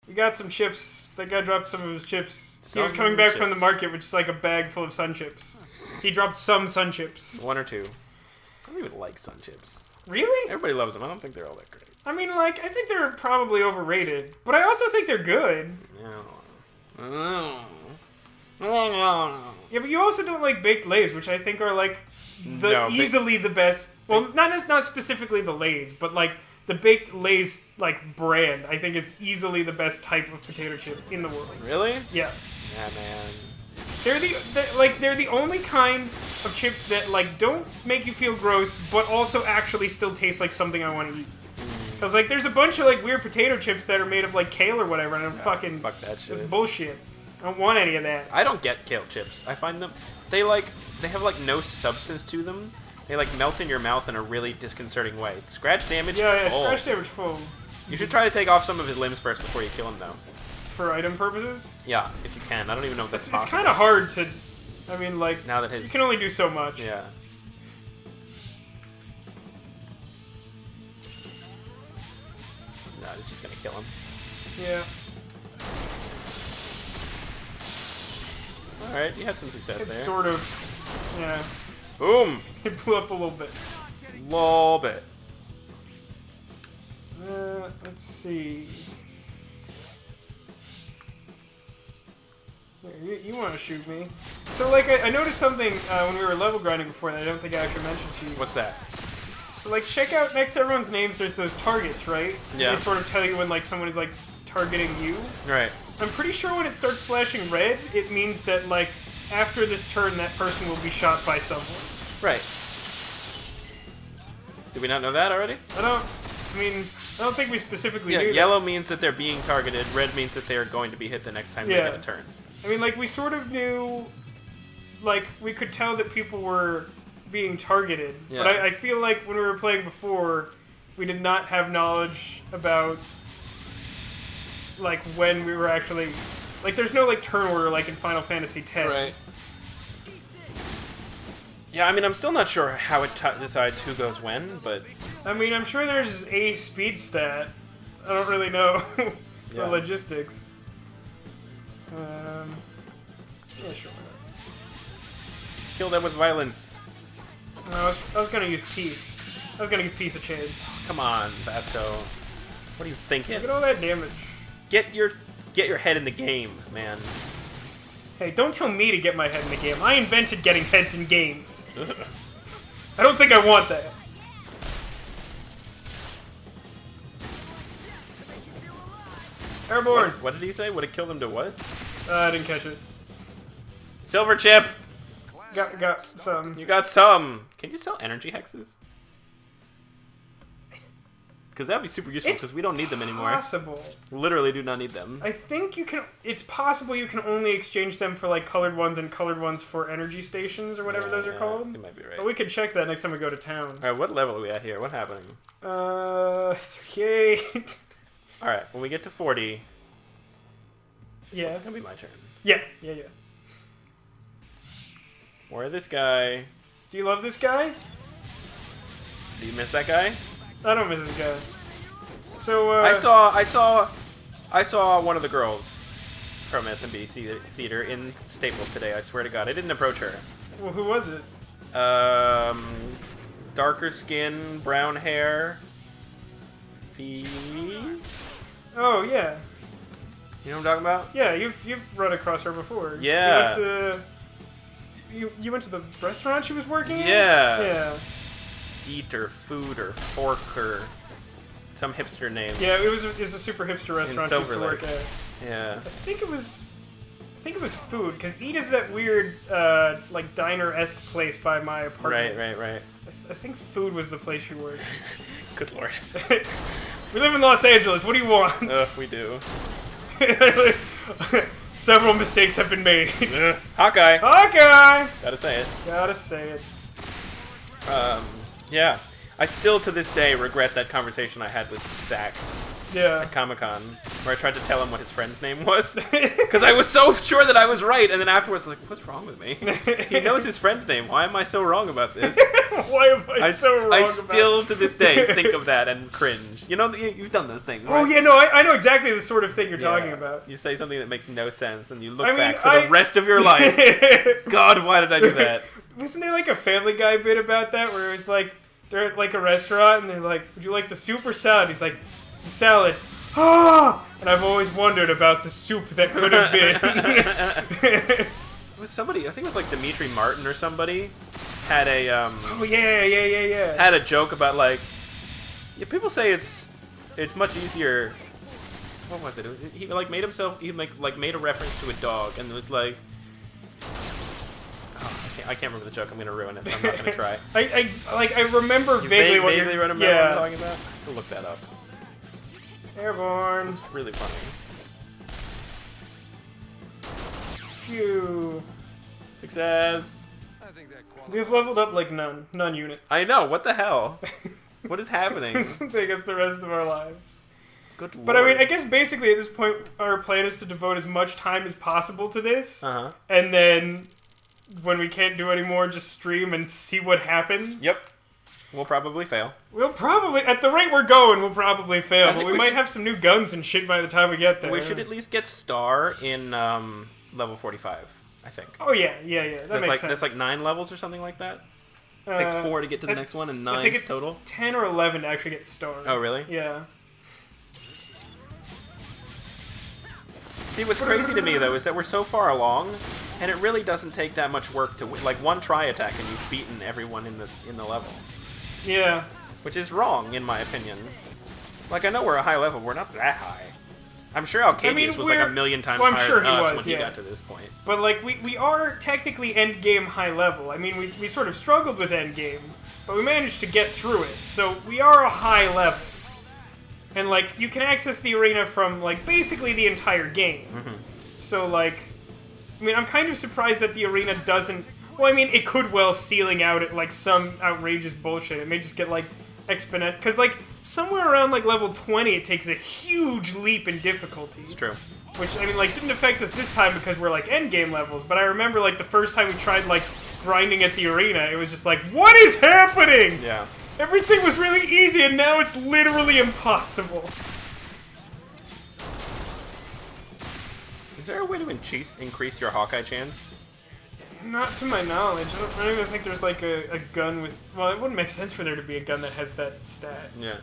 We got some chips. That guy dropped some of his chips. He was coming back from the market, which is like a bag full of sun chips. He dropped some sun chips. 1 or 2. I don't even like sun chips. Really? Everybody loves them. I don't think they're all that great. I mean, like, I think they're probably overrated. But I also think they're good. No. Yeah, but you also don't like baked Lays, which I think are, like, easily the best. Well, not specifically the Lays, but, like, the baked Lays, like, brand, I think is easily the best type of potato chip in the world. Really? Yeah. Yeah, man. They're the only kind of chips that, like, don't make you feel gross, but also actually still taste like something I want to eat. Because, like, there's a bunch of, like, weird potato chips that are made of, like, kale or whatever, and fuck that shit. It's bullshit. I don't want any of that. I don't get kale chips. I find them, they have, like, no substance to them. They, like, melt in your mouth in a really disconcerting way. Scratch damage Yeah, full. scratch damage full. You should try to take off some of his limbs first before you kill him, though. For item purposes? Yeah, if you can. I don't even know if that's possible. It's kind of hard to... I mean, like, now that you can only do so much. Yeah. No, it's just gonna kill him. Yeah. Alright, you had some success there. It's sort of... Yeah. Boom! It blew up a little bit. Little bit. Let's see... You want to shoot me. So, like, I noticed something when we were level grinding before that I don't think I actually mentioned to you. What's that? So, like, check out next to everyone's names, there's those targets, right? Yeah. They sort of tell you when, like, someone is, like, targeting you. Right. I'm pretty sure when it starts flashing red, it means that, like, after this turn, that person will be shot by someone. Right. Did we not know that already? I don't think we specifically knew yellow means that they're being targeted, red means that they're going to be hit the next time they get a turn. I mean, like, we sort of knew, like, we could tell that people were being targeted. Yeah. But I feel like when we were playing before, we did not have knowledge about, like, when we were actually... Like, there's no, like, turn order like in Final Fantasy X. Right. Yeah, I mean, I'm still not sure how it decides who goes when, but... I mean, I'm sure there's a speed stat. I don't really know the logistics. Yeah, sure. Kill them with violence. No, I was gonna use peace. I was gonna give peace a chance. Come on, Vasco. What are you thinking? Look at all that damage. Get your head in the game, man. Hey, don't tell me to get my head in the game. I invented getting heads in games. I don't think I want that. Airborne. What did he say? Would it kill them to what? I didn't catch it. Silver chip. Got some. You got some. Can you sell energy hexes? Because that'd be super useful. Because we don't need them anymore. Possible. Literally, do not need them. I think you can. It's possible you can only exchange them for like colored ones and colored ones for energy stations or whatever those are called. You might be right. But we could check that next time we go to town. All right, what level are we at here? What happening? 38. All right, when we get to 40. Yeah. It's gonna be my turn. Yeah. Where this guy? Do you love this guy? Do you miss that guy? I don't miss this guy. So I saw one of the girls from SMB Theater in Staples today. I swear to God, I didn't approach her. Well, who was it? Darker skin, brown hair. Oh yeah. You know what I'm talking about? Yeah, you've run across her before. Yeah. You went to the restaurant she was working in? Yeah. Yeah. Eat or food or fork or some hipster name. Yeah, it was a super hipster restaurant she used to work at. Yeah. I think it was food, because Eat is that weird like diner-esque place by my apartment. Right. I think food was the place she worked. Good lord. We live in Los Angeles. What do you want? We do. Several mistakes have been made. Hawkeye. Gotta say it. Yeah. I still, to this day, regret that conversation I had with Zach. Yeah. At Comic-Con. where I tried to tell him what his friend's name was. Because I was so sure that I was right, and then afterwards, like, what's wrong with me? He knows his friend's name. Why am I so wrong about this? Why am I so wrong I about still, to this day, think of that and cringe. You know, you've done those things, right? Oh, yeah, no, I know exactly the sort of thing you're talking about. You say something that makes no sense, and you look back for the rest of your life. God, why did I do that? Wasn't there like a Family Guy bit about that where it was like they're at like a restaurant and they're like, "Would you like the soup or salad?" He's like, "The salad." Ah! And I've always wondered about the soup that could have been. It was somebody, I think it was like Dimitri Martin or somebody, had a Oh yeah. had a joke about like, yeah, people say it's much easier. What was it? He like made himself. He like made a reference to a dog, and it was like, oh, I can't remember the joke. I'm gonna ruin it. I'm not gonna try. I remember vaguely what you're what I'm talking about. I have to look that up. Airborne. It's really funny. Phew. Success. We've leveled up like none units. I know. What the hell? What is happening? This will take us the rest of our lives. Good lord. But I mean, I guess basically at this point, our plan is to devote as much time as possible to this, and then when we can't do anymore, just stream and see what happens. Yep. We'll probably fail. We'll probably, at the rate we're going, we'll probably fail. But we might should have some new guns and shit by the time we get there. We should at least get Star in level 45, I think. Oh yeah. That makes sense. That's like 9 levels or something like that. It takes 4 to get to the next one, and 9 I think it's total. 10 or 11 to actually get Star. Oh really? Yeah. See, what's crazy to me though is that we're so far along, and it really doesn't take that much work to win. Like one try attack, and you've beaten everyone in the level. Yeah. Which is wrong, in my opinion. Like, I know we're a high level, we're not that high. I'm sure Alcadius was like a million times higher than us when he got to this point. But, like, we are technically endgame high level. I mean, we sort of struggled with endgame, but we managed to get through it. So, we are a high level. And, like, you can access the arena from, like, basically the entire game. So, like, I mean, I'm kind of surprised that the arena doesn't... Well, I mean, it could well ceiling out at, like, some outrageous bullshit. It may just get, like, exponent... Because, like, somewhere around, like, level 20, it takes a huge leap in difficulty. It's true. Which, I mean, like, didn't affect us this time because we're, like, endgame levels. But I remember, like, the first time we tried, like, grinding at the arena, it was just like, what is happening? Yeah. Everything was really easy, and now it's literally impossible. Is there a way to increase your Hawkeye chance? Not to my knowledge. I don't even think there's like a gun with... Well, it wouldn't make sense for there to be a gun that has that stat. Yeah.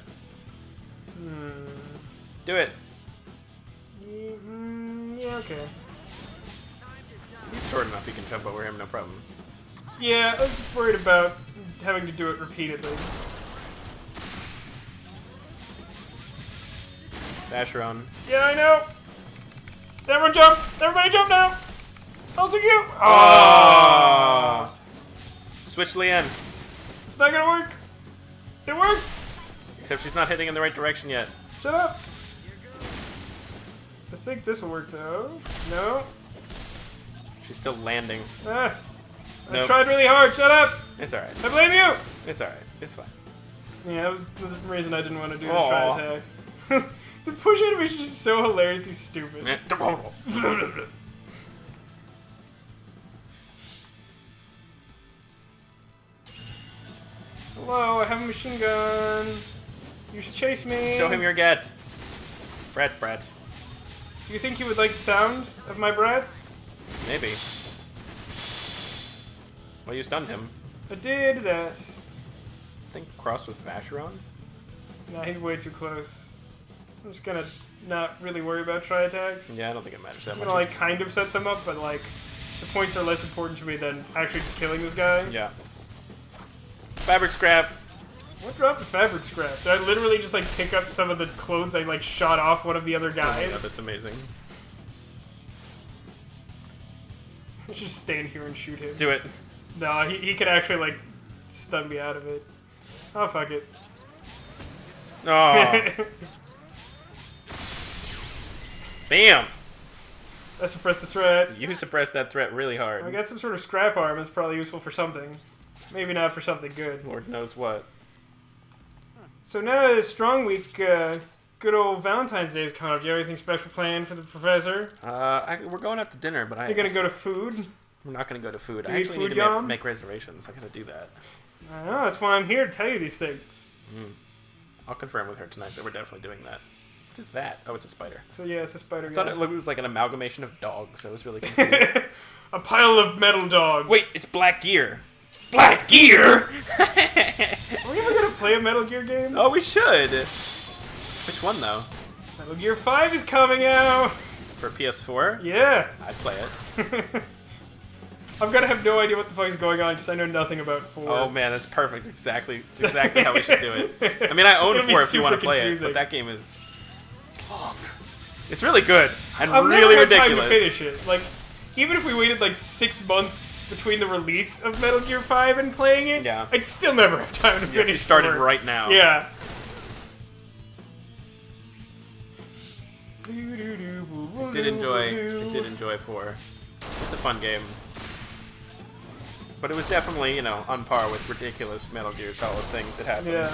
Do it. Yeah, okay. He's short enough, you can jump over him, no problem. Yeah, I was just worried about having to do it repeatedly. Vacheron. Yeah, I know! Everyone jump! Everybody jump now! Also you! Oh! Switch Leanne. It's not gonna work! It worked! Except she's not hitting in the right direction yet. Shut up! I think this will work though. No? She's still landing. Ah. I Nope. tried really hard, shut up! It's alright. I blame you! It's alright. It's fine. Yeah, that was the reason I didn't want to do the Aw. try attack. The push animation is just so hilariously stupid. Hello, I have a machine gun. You should chase me. Show him your get. Brett. Do you think he would like the sound of my breath? Maybe. Well, you stunned him. I did that. I think crossed with Vacheron. Nah, he's way too close. I'm just gonna not really worry about try attacks. Yeah, I don't think it matters that I'm much. gonna like kind of set them up, but like the points are less important to me than actually just killing this guy. Yeah. Fabric scrap. What dropped the fabric scrap? Did I literally just like pick up some of the clothes I like shot off one of the other guys? Oh my god, that's amazing. Let's just stand here and shoot him. Do it. No, he could actually like stun me out of it. Oh fuck it. Oh. Bam! I suppressed the threat. You suppressed that threat really hard. I got some sort of scrap arm. It's probably useful for something. Maybe not for something good. Lord knows what. So now that Strong Week good old Valentine's Day is coming up. Do you have anything special planned for the professor? We're going out to dinner, but You're gonna go to food? we're not gonna go to food. Do I you eat actually need food, to Yum? make reservations. I gotta do that. I know, that's why I'm here to tell you these things. I'll confirm with her tonight that we're definitely doing that. What is that? Oh, it's a spider. So yeah, it's a spider I thought guy. it was like an amalgamation of dogs. So I was really confused. A pile of metal dogs. Wait, it's Black Gear. Black Gear? Are we ever gonna play a Metal Gear game? Oh, we should. Which one though? Metal Gear 5 is coming out! For PS4? Yeah! I'd play it. I'm gonna have no idea what the fuck is going on because I know nothing about 4. Oh man, that's perfect. It's exactly how we should do it. I mean, I own It'll be 4 if you want to super play confusing. it, but that game is... Fuck. It's really good and I'll really never have ridiculous. time to finish it. Like, even if we waited like 6 months between the release of Metal Gear 5 and playing it, Yeah. I'd still never have time to Yeah, finish if you started 4. right now. Yeah. I did enjoy 4. It's a fun game. But it was definitely, on par with ridiculous Metal Gear Solid things that happen. Yeah.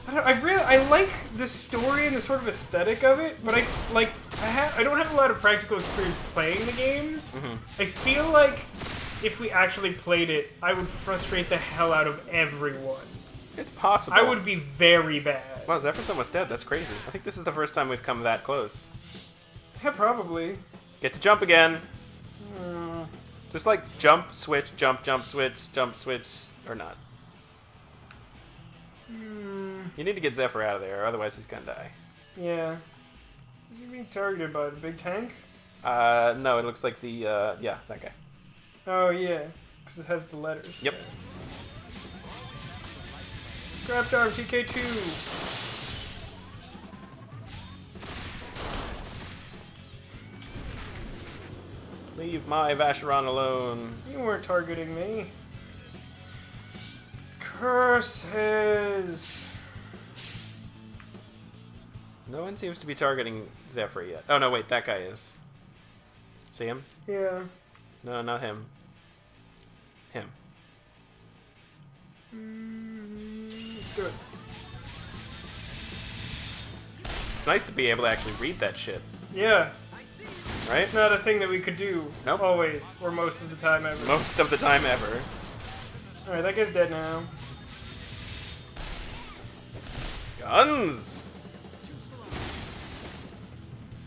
I like the story and the sort of aesthetic of it, but I don't have a lot of practical experience playing the games. I feel like if we actually played it, I would frustrate the hell out of everyone. It's possible. I would be very bad. Wow, Zephyr's almost dead. That's crazy. I think this is the first time we've come that close. Yeah, probably. Get to jump again. Just like jump, switch, jump, switch, or not. You need to get Zephyr out of there, otherwise he's gonna die. Yeah. Is he being targeted by the big tank? No, it looks like the, yeah, that guy. Oh, yeah. Because it has the letters. Yep. Yeah. Scrapped arm, TK2. Leave my Vacheron alone. You weren't targeting me. Curses. No one seems to be targeting Zephyr yet. Oh, no, wait, that guy is. See him? Yeah. No, not him. Him. Let's do it. It's nice to be able to actually read that shit, Yeah. right? It's not a thing that we could do. Nope. Always. Or most of the time ever. Most of the time ever. Alright, that guy's dead now. Guns!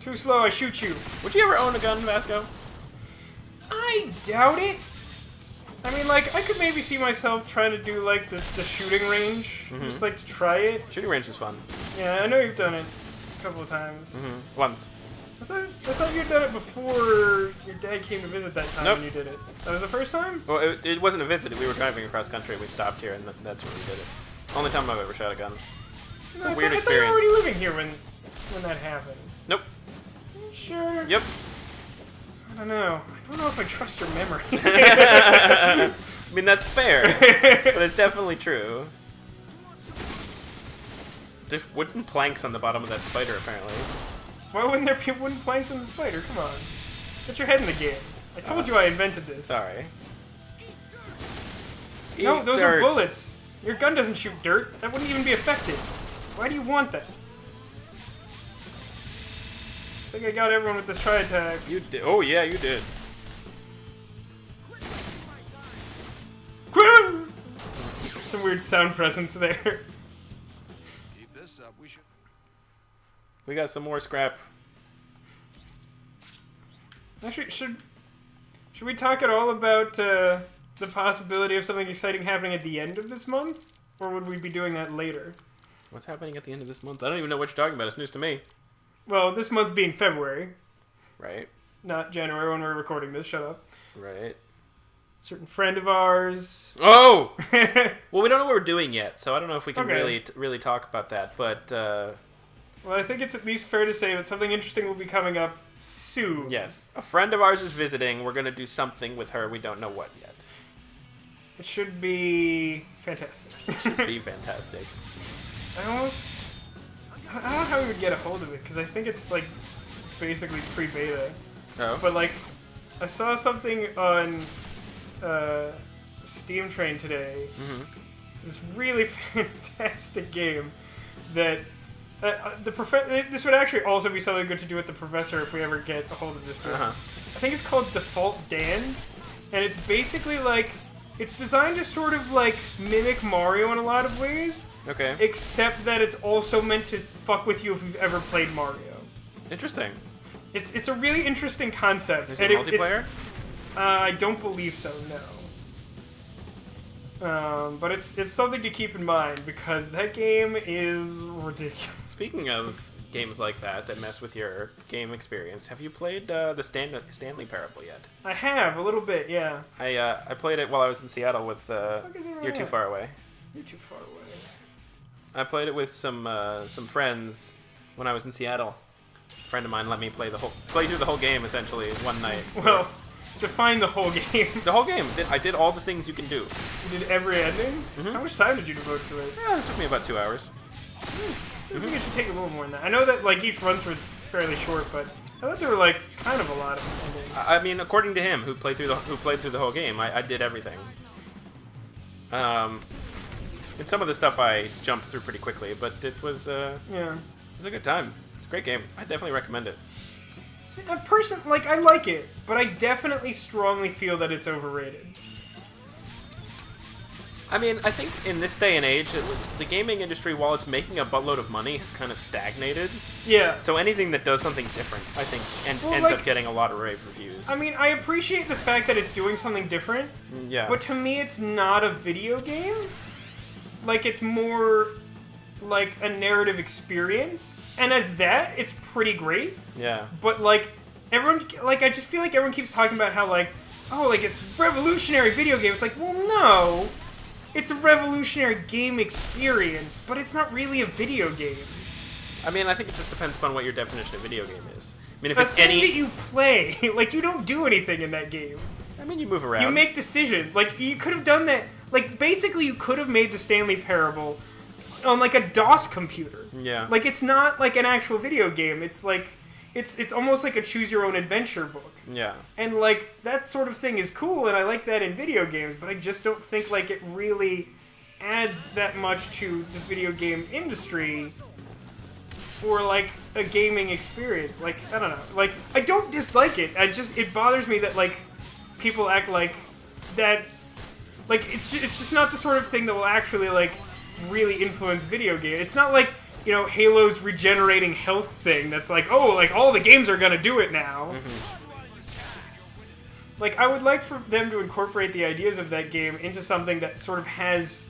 Too slow, I shoot you. Would you ever own a gun, Vasco? I doubt it. I mean, like, I could maybe see myself trying to do, like, the shooting range. Just, like, to try it. Shooting range is fun. Yeah, I know you've done it a couple of times. Once. I thought you'd done it before your dad came to visit that time Nope. when you did it. That was the first time? Well, it wasn't a visit. We were driving across country and we stopped here, and that's when we did it. Only time I've ever shot a gun. It's a weird I thought you experience. were already living here when that happened. Nope. Sure. Yep. I don't know. I don't know if I trust your memory. I mean, that's fair, but it's definitely true. There's wooden planks on the bottom of that spider, apparently. Why wouldn't there be wooden planks in the spider? Come on. Get your head in the game. I told you I invented this. Sorry. No, Eat those dirt. are bullets. Your gun doesn't shoot dirt. That wouldn't even be effective. Why do you want that? I think I got everyone with this tri-attack. You did. Oh, yeah, you did. Some weird sound presence there. Keep this up. We should. We got some more scrap. Actually, should we talk at all about the possibility of something exciting happening at the end of this month? Or would we be doing that later? What's happening at the end of this month? I don't even know what you're talking about. It's news to me. Well, this month being February, Right. not January when we're recording this. Shut up. Right. Certain friend of ours. Oh! Well, we don't know what we're doing yet, so I don't know if we can Okay. really talk about that. But Well, I think it's at least fair to say that something interesting will be coming up soon. yes, a friend of ours is visiting. We're gonna do something with her. We don't know what yet. It should be fantastic. Should be fantastic. I don't know how we would get a hold of it, because I think it's, like, basically pre-beta. Oh. But, like, I saw something on Steam Train today. This really fantastic game that This would actually also be something good to do with the professor if we ever get a hold of this game. I think it's called Default Dan, and it's basically like it's designed to sort of like mimic Mario in a lot of ways. Okay. Except that it's also meant to fuck with you if you've ever played Mario. Interesting. It's a really interesting concept. Is it multiplayer? I don't believe so. No. But it's something to keep in mind because that game is ridiculous. Speaking of games like that mess with your game experience, have you played the Stanley Parable yet? I have a little bit, yeah. I played it while I was in Seattle with. You're too far away. You're too far away. I played it with some friends when I was in Seattle. A friend of mine let me play through the whole game essentially one night. Well, define the whole game. The whole game. I did all the things you can do. You did every ending? Mm-hmm. How much time did you devote to it? Yeah, it took me about 2 hours. I think it should take a little more than that. I know that like each run through is fairly short, but I thought there were like kind of a lot of endings. I mean, according to him, who played through the whole game, I did everything. And some of the stuff I jumped through pretty quickly, but it was a good time. It's a great game. I definitely recommend it. See, I like it, but I definitely strongly feel that it's overrated. I mean, I think in this day and age, the gaming industry, while it's making a buttload of money, has kind of stagnated. Yeah. So anything that does something different, I think, ends up getting a lot of rave reviews. I mean, I appreciate the fact that it's doing something different. Yeah. But to me, it's not a video game. Like, it's more like a narrative experience. And as that, it's pretty great. Yeah. But, like, everyone, like, I just feel like everyone keeps talking about how, like, oh, like, it's revolutionary video game. It's like, well, no. It's a revolutionary game experience, but it's not really a video game. I mean, I think it just depends upon what your definition of video game is. I mean, if That's it's any that you play. Like, you don't do anything in that game. I mean, you move around. You make decisions. Like, you could have done that. Like, basically, you could have made the Stanley Parable on, like, a DOS computer. Yeah. Like, it's not, like, an actual video game. It's, like, it's almost like a choose-your-own-adventure book. Yeah. And, like, that sort of thing is cool, and I like that in video games, but I just don't think, like, it really adds that much to the video game industry or, like, a gaming experience. Like, I don't know. Like, I don't dislike it. It bothers me that, like, people act like that. Like, it's just not the sort of thing that will actually, like, really influence video game. It's not like, you know, Halo's regenerating health thing that's like, oh, like, all the games are gonna do it now. Mm-hmm. Like, I would like for them to incorporate the ideas of that game into something that sort of has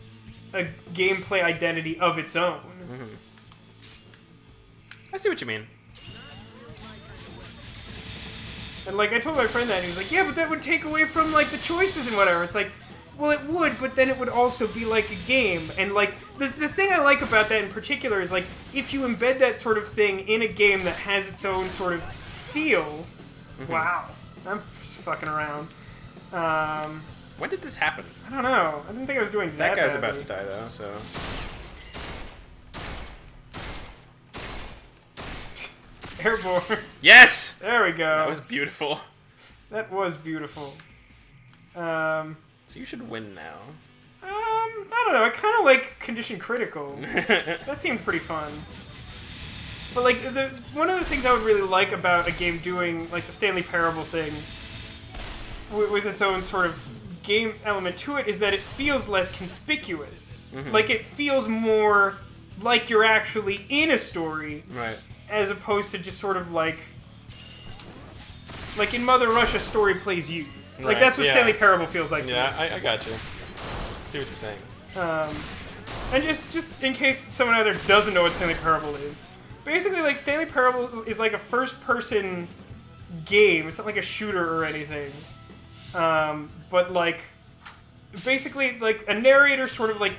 a gameplay identity of its own. Mm-hmm. I see what you mean. And, like, I told my friend that, and he was like, yeah, but that would take away from, like, the choices and whatever. It's like, well, it would, but then it would also be like a game. And, like, the thing I like about that in particular is, like, if you embed that sort of thing in a game that has its own sort of feel... Mm-hmm. Wow. I'm fucking around. When did this happen? I don't know. I didn't think I was doing that That guy's badly. about to die, though, so... Airborne. Yes! There we go. That was beautiful. That was beautiful. So you should win now. I don't know. I kind of like Condition Critical. That seemed pretty fun. But, like, one of the things I would really like about a game doing, like, the Stanley Parable thing with its own sort of game element to it is that it feels less conspicuous. Mm-hmm. Like, it feels more like you're actually in a story. Right. As opposed to just sort of, like in Mother Russia, story plays you. Like, Right, that's what yeah. Stanley Parable feels like to me. Yeah, I got you. See what you're saying. And just in case someone out there doesn't know what Stanley Parable is, basically, like, Stanley Parable is like a first-person game. It's not like a shooter or anything. But, like, basically, like, a narrator sort of, like,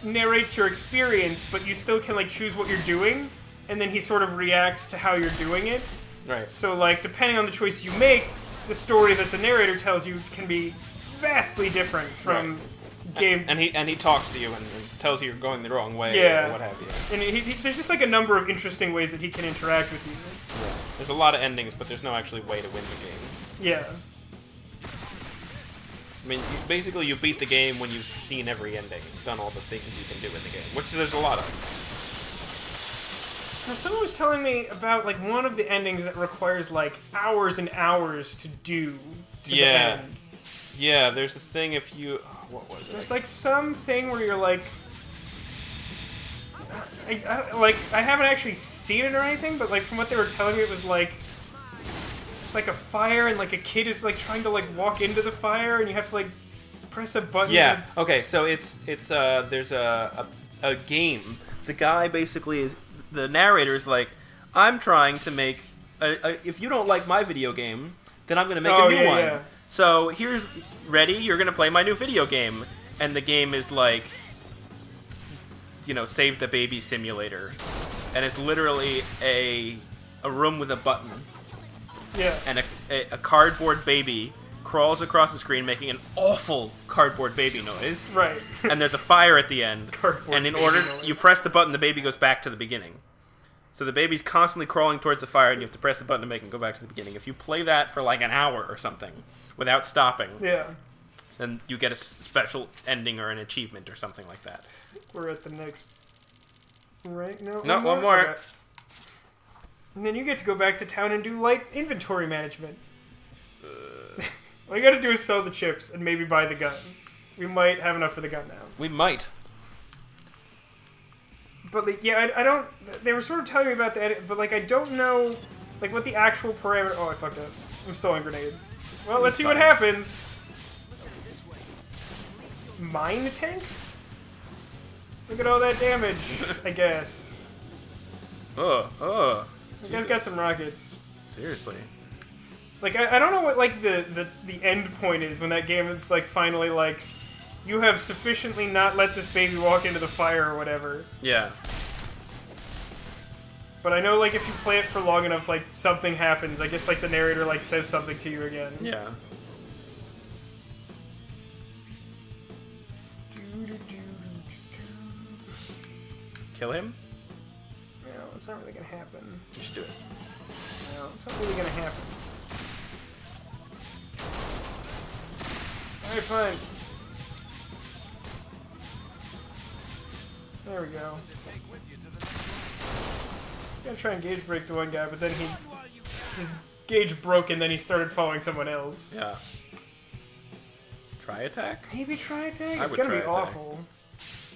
narrates your experience, but you still can, like, choose what you're doing, and then he sort of reacts to how you're doing it. Right. So, like, depending on the choices you make, the story that the narrator tells you can be vastly different from game. And he talks to you and tells you you're going the wrong way Yeah. or what have you. And there's just, like, a number of interesting ways that he can interact with you. Yeah. There's a lot of endings, but there's no actually way to win the game. Yeah. I mean, basically you beat the game when you've seen every ending, done all the things you can do in the game, which there's a lot of. Someone was telling me about like one of the endings that requires like hours and hours to do. To the end. Yeah, there's a thing if you... what was it? There's like some thing where you're like... I haven't actually seen it or anything, but like from what they were telling me, it was like... It's like a fire and like a kid is like trying to like walk into the fire and you have to like press a button. Yeah, okay, so it's there's a game. The guy basically is... The narrator is like, I'm trying to make... if you don't like my video game, then I'm going to make a new one. Yeah. So here's... Ready? You're going to play my new video game. And the game is like... You know, Save the Baby Simulator. And it's literally a room with a button. Yeah. And a cardboard baby crawls across the screen making an awful cardboard baby noise. Right. And there's a fire at the end. Cardboard and in baby order, noise. you press the button, the baby goes back to the beginning. So the baby's constantly crawling towards the fire, and you have to press the button to make it go back to the beginning. If you play that for like an hour or something without stopping, Yeah. then you get a special ending or an achievement or something like that. We're at the next... Right? No, No, one more. Okay. And then you get to go back to town and do light inventory management. All you gotta do is sell the chips and maybe buy the gun. We might have enough for the gun now. We might. But like, yeah, I don't... They were sort of telling me about the edit, but like I don't know like what the actual parameter... Oh, I fucked up. I'm still on grenades. Well, let's see what happens. Mine tank? Look at all that damage, I guess. You guys got some rockets. Seriously. Like, I don't know what, like, the end point is when that game is, like, finally, like, you have sufficiently not let this baby walk into the fire or whatever. Yeah. But I know, like, if you play it for long enough, like, something happens. I guess, like, the narrator, like, says something to you again. Yeah. Kill him? No, it's not really gonna happen. You should do it. No, it's not really gonna happen. Alright, fine. There we go. Gonna try and gauge break the one guy, but then his gauge broke and then he started following someone else. Yeah. Try attack? Maybe try attack? I It's would gonna try be attack. awful. It's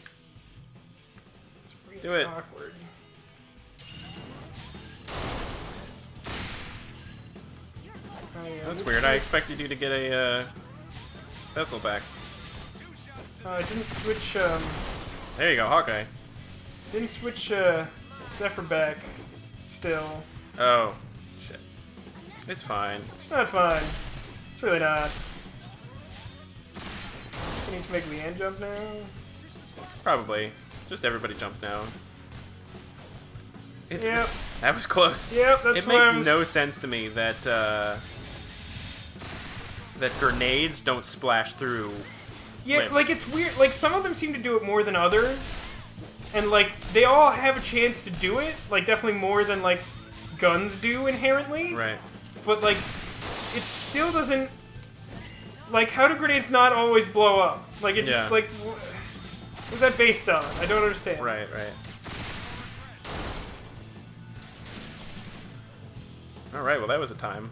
really Do it. awkward. Oh, yeah, That's weird. I expected you to get a vessel back. I didn't switch, There you go, Hawkeye. Zephyr back still. Oh, shit. It's fine. It's not fun. It's really not. I need to make Leanne jump now. Probably. Just everybody jump now. It's, Yep. That was close. Yep, that's It what I makes was... no sense to me that that grenades don't splash through. Yeah, limbs. like, it's weird. Like, some of them seem to do it more than others. And, like, they all have a chance to do it. Like, definitely more than, like, guns do inherently. Right. But, like, it still doesn't... Like, how do grenades not always blow up? Like, it just, Yeah. like... What is that based on? I don't understand. Right, right. Alright, well that was a time.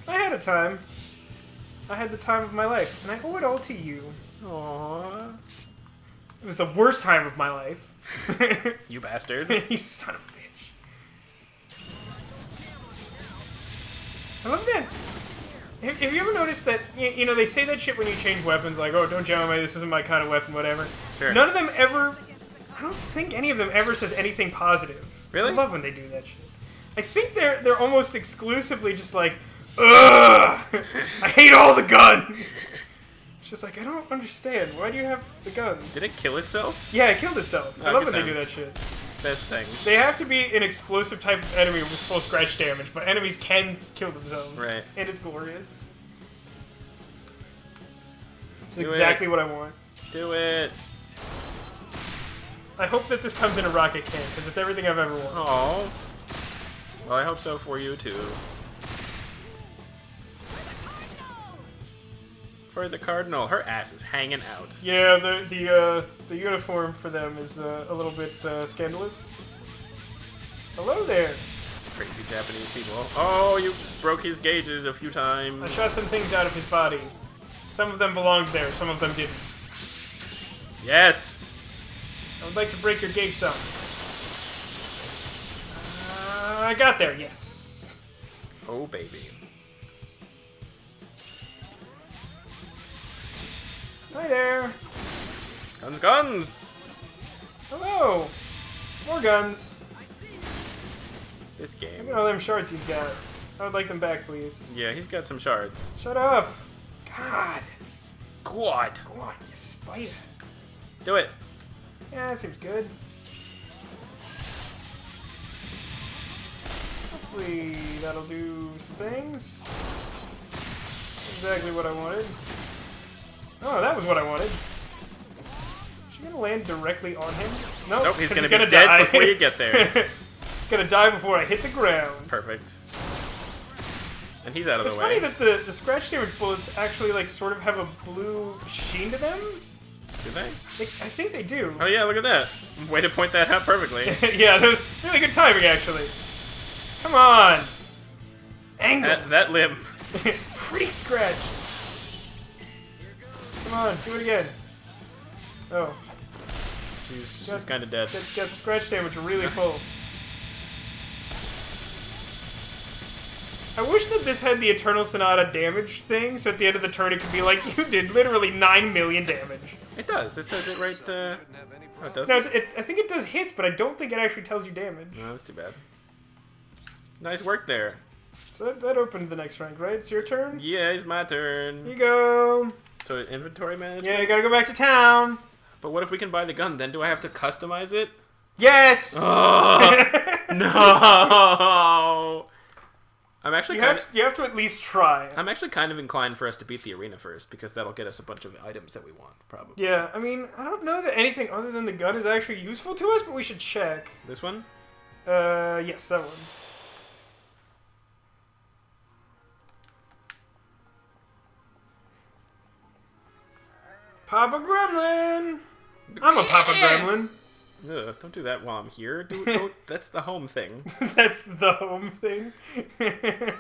I had a time. I had the time of my life. And I owe it all to you. Aww. It was the worst time of my life. You bastard. You son of a bitch. I love that. Have you ever noticed that, you know, they say that shit when you change weapons, like, oh, don't jam on me, this isn't my kind of weapon, whatever. Sure. None of them ever, I don't think any of them ever says anything positive. Really? I love when they do that shit. I think they're almost exclusively just like, ugh, I hate all the guns. It's just like, I don't understand. Why do you have the guns? Did it kill itself? Yeah, it killed itself. I Oh, love good when they do times. that shit. Best thing. They have to be an explosive type of enemy with full scratch damage, but enemies can kill themselves. Right. And it's glorious. It's Do exactly it. what I want. Do it. I hope that this comes in a rocket can, because it's everything I've ever wanted. Oh. Well, I hope so for you too. For the Cardinal, her ass is hanging out. Yeah, the uniform for them is a little bit scandalous. Hello there. Crazy Japanese people. Oh, you broke his gauges a few I times. shot some things out of his body. Some of them belonged there, some of them didn't. Yes! I would like to break your gauge some. I got there, yes. Oh, baby. Hi there. Guns, guns! Hello. More guns. This Look game. at all them shards he's got. I would like them back, please. Yeah, he's got some shards. Shut up. God. Quad. Go on, you spider. Do it. Yeah, that seems good. Hopefully that'll do some things. Exactly what I wanted. Oh, that was what I wanted. Is she gonna land directly on him? Nope, Nope, he's 'cause gonna be dead die. before you get there. He's gonna die before I hit the ground. Perfect. And he's out of It's the funny way. that the scratch damage bullets actually like sort of have a blue sheen to them. Do they? I think they do. Oh yeah, look at that. Way to point that out perfectly. Yeah, that was really good timing actually. Come on. Angles. That limb. Pretty scratched. Come on, do it again. Oh, She's kind of dead. got scratch damage really full. I wish that this had the Eternal Sonata damage thing, so at the end of the turn it could be like, you did literally 9 million damage. It does. It says it right. Shouldn't have any Oh, it problem. does. No, I think it does hits, but I don't think it actually tells you damage. No, that's too bad. Nice work there. So that opened the next rank, right? It's your turn? Yeah, it's my Here turn. you go. So inventory management. Yeah, you gotta go back to town. But what if we can buy the gun? Then do I have to customize it? Yes! Oh no! I'm actually You have to at least try. I'm actually kind of inclined for us to beat the arena first because that'll get us a bunch of items that we want, probably. Yeah, I mean, I don't know that anything other than the gun is actually useful to us, but we should check. This one? Yes, that one. Papa Gremlin! I'm a Papa Gremlin. Ugh, don't do that while I'm here. Don't, that's the home thing. That's the home thing. Explosives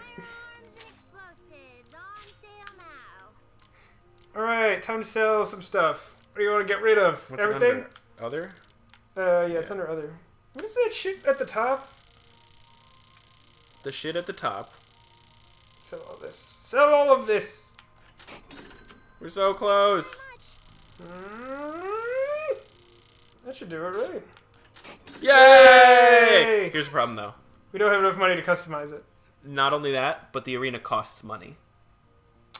on sale now. Alright, time to sell some stuff. What do you want to get rid of? What's Everything? Other? Yeah, it's under other. What is that shit at the top? The shit at the top. Sell all this. Sell all of this! We're so close. That should do it, right? Yay! Yay! Here's the problem, though. We don't have enough money to customize it. Not only that, but the arena costs money.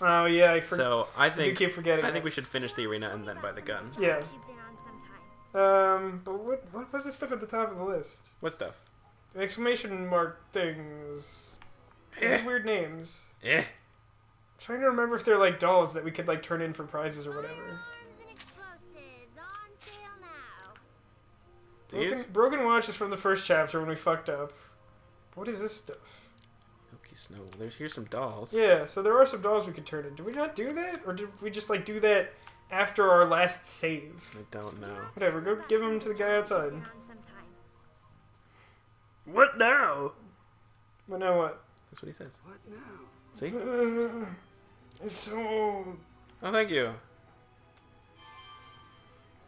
Oh, yeah, I So I do think keep forgetting I think that. we should finish the arena and then buy the gun. Yeah. You've been on sometime. But what was the stuff at the top of the list? What stuff? The exclamation mark things. They have weird names. Eh. I'm trying to remember if they're like dolls that we could like turn in for prizes or whatever. Arms and explosives on sale now. These? Broken Watch is from the first chapter when we fucked up. What is this stuff? Milky Snow. Here's some dolls. Yeah, so there are some dolls we could turn in. Did we not do that? Or did we just like do that after our last save? I don't know. Whatever, go give them to the guy outside. You've been on sometime. What now? But now what? That's what he says. What now? See? It's so old. Oh, thank you.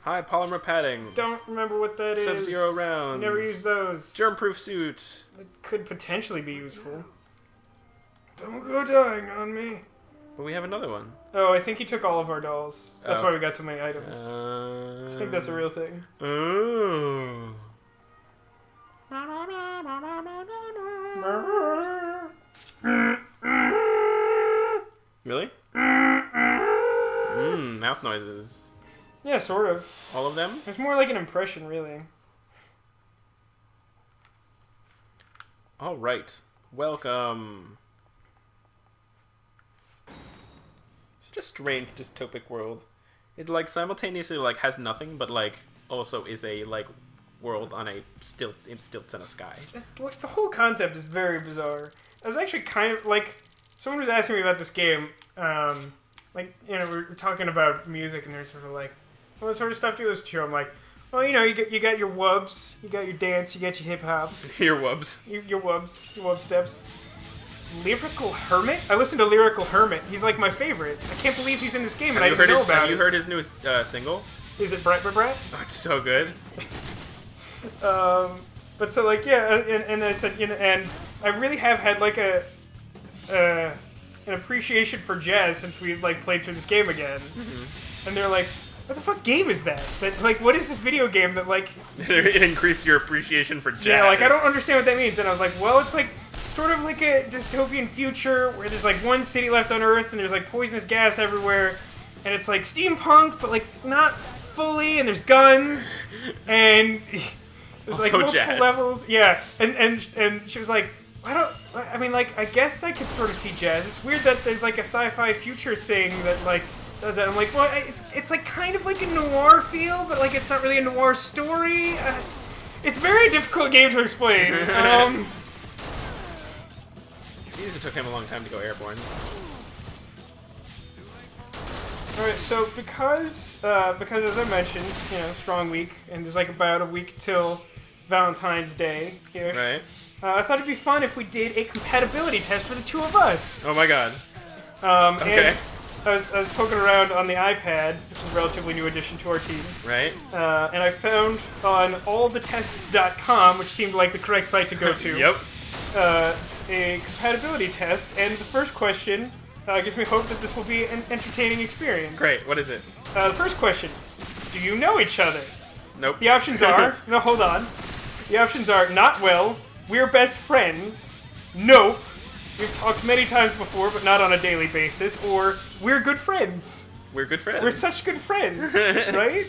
Hi, polymer padding. Don't remember what that is. Sub-zero rounds. Never used those. Germ-proof suit. It could potentially be useful. Don't go dying on me. But we have another one. Oh, I think he took all of our dolls. That's Oh. why we got so many items. I think that's a real thing. Oh. Really? Mouth noises. Yeah, sort of. All of them? It's more like an impression, really. All right. Welcome. Such a strange dystopic world. It like simultaneously like has nothing, but like also is a like world on a stilts in a sky. It's, like, the whole concept is very bizarre. I was actually kind of like, someone was asking me about this game. Like, you know, we were talking about music, and they're sort of like, what sort of stuff do you listen to? I'm like, Well, you know, you got your wubs, you got your dance, you got your hip hop, Your wubs. your wub steps. Lyrical Hermit? I listened to Lyrical Hermit. He's like my favorite. I can't believe he's in this game and I didn't know about Have you it. heard his new single? Is it Brat Brat Brat? Oh, it's so good. But so like yeah, and I said, you know, and I really have had like an appreciation for jazz since we like played through this game again. Mm-hmm. And they're like, what the fuck game is that? That like, what is this video game that like? It increased your appreciation for jazz. Yeah, like I don't understand what that means. And I was like, well, it's like sort of like a dystopian future where there's like one city left on Earth and there's like poisonous gas everywhere, and it's like steampunk, but like not fully, and there's guns, and there's like Also multiple jazz. levels. Yeah, and she was like, I mean, like, I guess I could sort of see jazz. It's weird that there's like a sci-fi future thing that like does that. I'm like, well, it's like kind of like a noir feel, but like it's not really a noir story. It's a very difficult game to explain. Jeez, it took him a long time to go airborne. Alright, so because as I mentioned, you know, strong week, and there's like about a week till Valentine's Day here. Right. I thought it'd be fun if we did a compatibility test for the two of us. Oh my god. Okay. And I was poking around on the iPad, which is a relatively new addition to our team. Right. And I found on allthetests.com, which seemed like the correct site to go to. Yep. A compatibility test, and the first question gives me hope that this will be an entertaining experience. Great. What is it? The first question, do you know each other? Nope. The options are, no, hold on. The options are, not well, we're best friends, nope, we've talked many times before but not on a daily basis, or we're good friends. We're good friends. We're such good friends, right?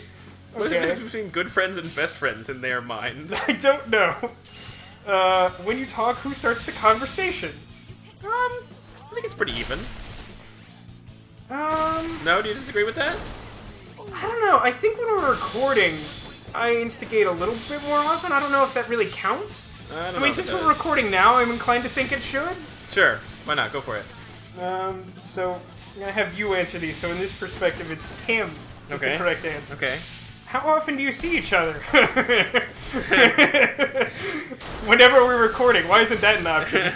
What's the difference between good friends and best friends in their mind? I don't know. When you talk, who starts the conversations? I think it's pretty even. Um, No, do you disagree with that? I don't know. I think when we're recording, I instigate a little bit more often. I don't know if that really counts. I don't know mean, if it since does. we're recording now, I'm inclined to think it should. Sure. Why not? Go for it. So I'm gonna have you answer these. So in this perspective, it's him is the Okay. correct answer. Okay. How often do you see each other? Whenever we're recording. Why isn't that an option?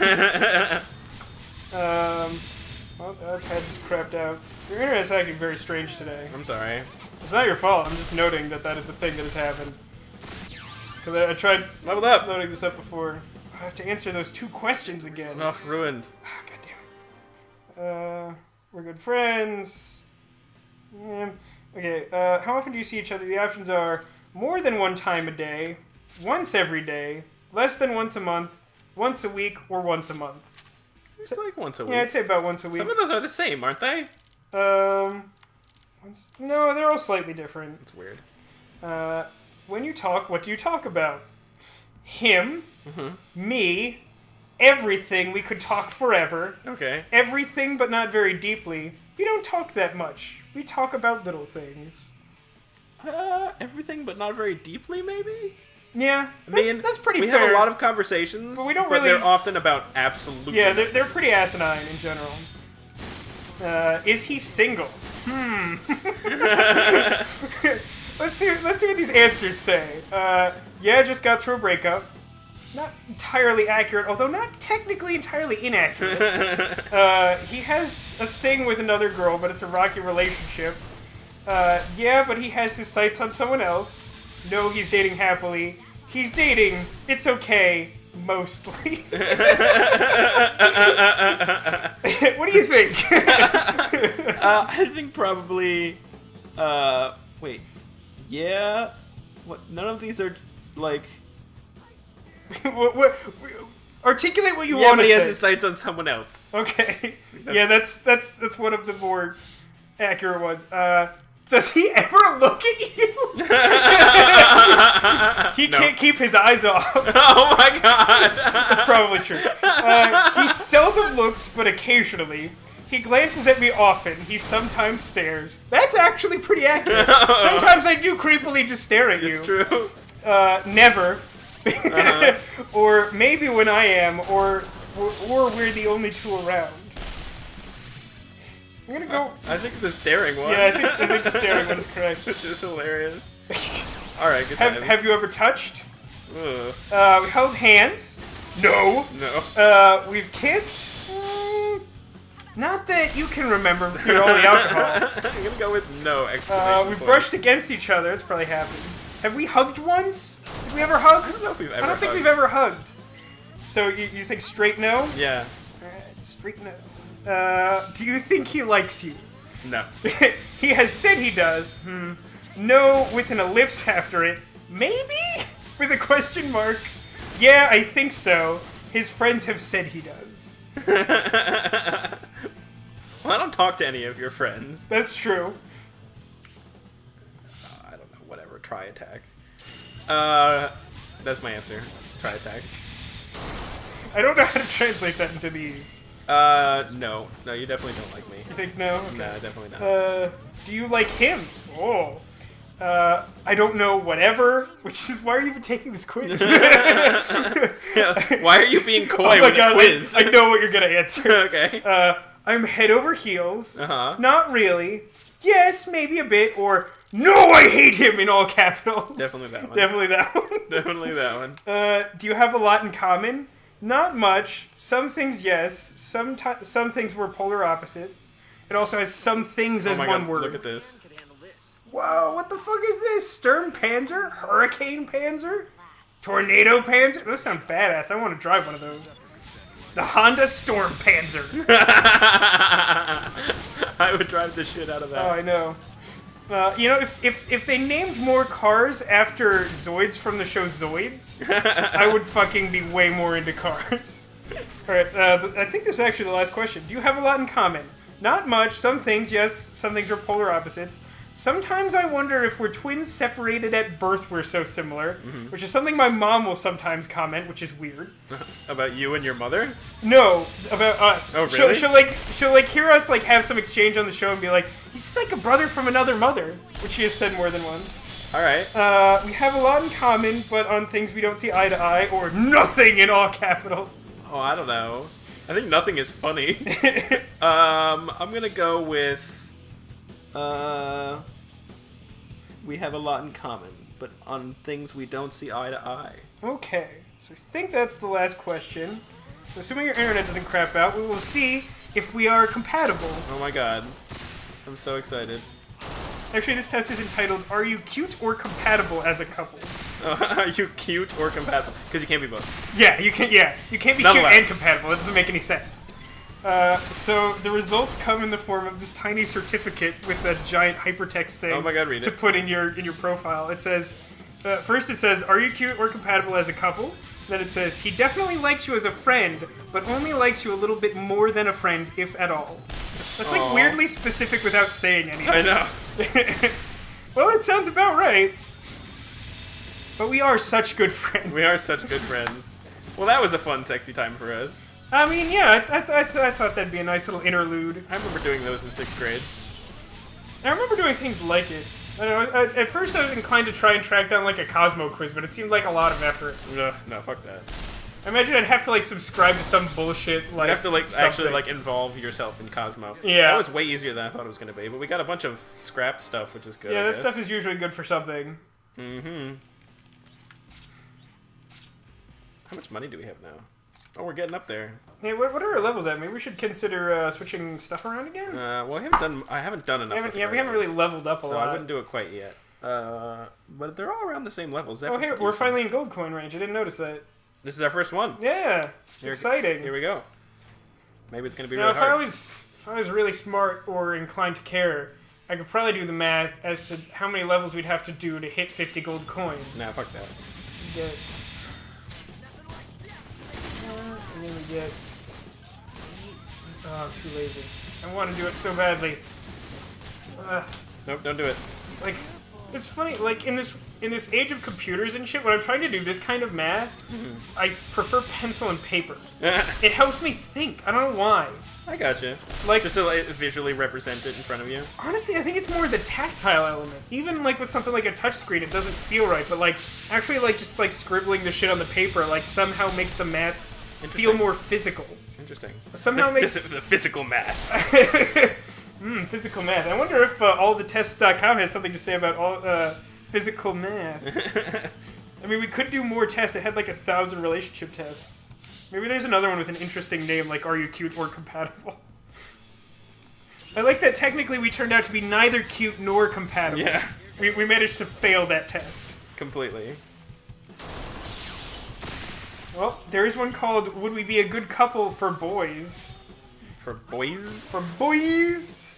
Well, I've had this crapped out. Your internet's acting very strange today. I'm sorry. It's not your fault. I'm just noting that that is the thing that has happened. Because I tried Leveled up. loading this up before. I have to answer those two questions again. Oh, ruined. Ah, God damn it. We're good friends. Yeah. Okay, how often do you see each other? The options are more than one time a day, once every day, less than once a month, once a week, or once a month. It's like once a week. Yeah, I'd say about once a week. Some of those are the same, aren't they? No, they're all slightly different. It's weird. When you talk, what do you talk about? Him, me, everything. We could talk forever. Okay. Everything, but not very deeply. We don't talk that much. We talk about little things. Everything, but not very deeply, maybe? Yeah, that's pretty we fair. have a lot of conversations, But we don't but really- they're often about absolutely Yeah, nothing. they're pretty asinine in general. Is he single? Let's see what these answers say. Yeah, just got through a breakup. Not entirely accurate, although not technically entirely inaccurate. He has a thing with another girl, but it's a rocky relationship. Yeah, but he has his sights on someone else. No, he's dating happily. He's dating. It's okay. Mostly. What do you think? I think probably. Wait. Yeah. What? None of these are like. what, articulate what you Yeah, want but to he say. has his sights on someone else. Okay. Yeah, that's one of the more accurate ones. Does he ever look at you? He can't keep his eyes off. Oh my god! That's probably true. He seldom looks, but occasionally. He glances at me often. He sometimes stares. That's actually pretty accurate. Sometimes I do creepily just stare at you. It's true. Never. Or maybe when I am, or we're the only two around. I'm gonna go. I think the staring one. Yeah, I think the staring one is correct. Which is hilarious. All right, good times. Have you ever touched? Ugh. We held hands. No. No. We've kissed. Not that you can remember through all the alcohol. I'm gonna go with no exclamation We point. brushed against each other. That's probably happened. Have we hugged once? Did we ever hug? I don't know if we've ever I don't think hugged. we've ever hugged. So you think straight no? Yeah. Alright, straight no. Do you think he likes you? No. He has said he does. No, with an ellipse after it. Maybe? With a question mark. Yeah, I think so. His friends have said he does. Well, I don't talk to any of your friends. That's true. I don't know. Whatever. Try attack. That's my answer. Try attack. I don't know how to translate that into these. No. No, you definitely don't like me. You think no? Okay. No, definitely not. Do you like him? Oh. I don't know, whatever. Which is, why are you even taking this quiz? Yeah. Why are you being coy Oh my with God, a quiz? I know what you're gonna answer. Okay. I'm head over heels. Uh-huh. Not really. Yes, maybe a bit. Or, no, I hate him in all capitals. Definitely that one. Definitely that one. Definitely that one. Do you have a lot in common? Not much. Some things, yes. Some things were polar opposites. It also has some things Oh as my one God, word. look at this. Whoa, what the fuck is this? Stern Panzer? Hurricane Panzer? Tornado Panzer? Those sound badass. I want to drive one of those. The Honda Storm Panzer. I would drive the shit out of Oh, that. I know. You know, if they named more cars after Zoids from the show Zoids, I would fucking be way more into cars. Alright, I think this is actually the last question. Do you have a lot in common? Not much. Some things, yes. Some things are polar opposites. Sometimes I wonder if we're twins separated at birth we're so similar, which is something my mom will sometimes comment, which is weird. About you and your mother? No, about us. Oh, really? She'll hear us like have some exchange on the show and be like, he's just like a brother from another mother, which she has said more than once. All right. We have a lot in common, but on things we don't see eye to eye, or nothing in all capitals. Oh, I don't know. I think nothing is funny. I'm gonna go with. We have a lot in common, but on things we don't see eye to eye. Okay, so I think that's the last question. So assuming your internet doesn't crap out, we will see if we are compatible. Oh my God. I'm so excited. Actually, this test is entitled, Are You Cute or Compatible as a Couple? Are you cute or compatible? Because you can't be both. Yeah, you can't be cute Nonetheless. and compatible. That doesn't make any sense. So the results come in the form of this tiny certificate with a giant hypertext thing. Oh my God, read to it. put in your profile. It says, first it says, "Are you cute or compatible as a couple?" Then it says, "He definitely likes you as a friend, but only likes you a little bit more than a friend, if at all." That's like Aw. weirdly specific without saying anything. I know. Well, it sounds about right. But we are such good friends. We are such good friends. Well, that was a fun, sexy time for us. I mean, yeah, I thought that'd be a nice little interlude. I remember doing those in 6th grade. I remember doing things like it. I don't know, at first I was inclined to try and track down like a Cosmo quiz, but it seemed like a lot of effort. Ugh, no, fuck that. I imagine I'd have to like subscribe to some bullshit like. You have to like actually something. like involve yourself in Cosmo. Yeah. That was way easier than I thought it was gonna be, but we got a bunch of scrapped stuff, which is good. Yeah, I that guess. stuff is usually good for something. Mm-hmm. How much money do we have now? Oh, we're getting up there. Hey, what are our levels at? Maybe we should consider switching stuff around again. Well, I haven't done enough. with we haven't Guardians, really leveled up a so lot. I wouldn't do it quite yet. But they're all around the same levels. Oh, hey, we're finally in gold coin range. I didn't notice that. This is our first one. Yeah, it's exciting. Here we go. Maybe it's gonna be Now, really if I hard. was really smart or inclined to care, I could probably do the math as to how many levels we'd have to do to hit 50 gold coins. Nah, fuck that. Get, and then we get. Oh, I'm too lazy. I want to do it so badly. Nope, don't do it. Like, it's funny. Like in this age of computers and shit, when I'm trying to do this kind of math, I prefer pencil and paper. It helps me think. I don't know why. I gotcha. Like, Just to like, visually represent it in front of you. honestly, I think it's more the tactile element. Even like with something like a touchscreen, it doesn't feel right. But like, actually, like just like scribbling the shit on the paper, like somehow makes the math feel more physical. Interesting. Somehow makes the physical math. physical math. I wonder if allthetest.com has something to say about all physical math. I mean, we could do more tests. It had like 1,000 relationship tests. Maybe there's another one with an interesting name, like Are You Cute or Compatible? I like that technically we turned out to be neither cute nor compatible. Yeah. We managed to fail that test. Completely. Well, there is one called Would We Be a Good Couple for Boys? For boys? For boys?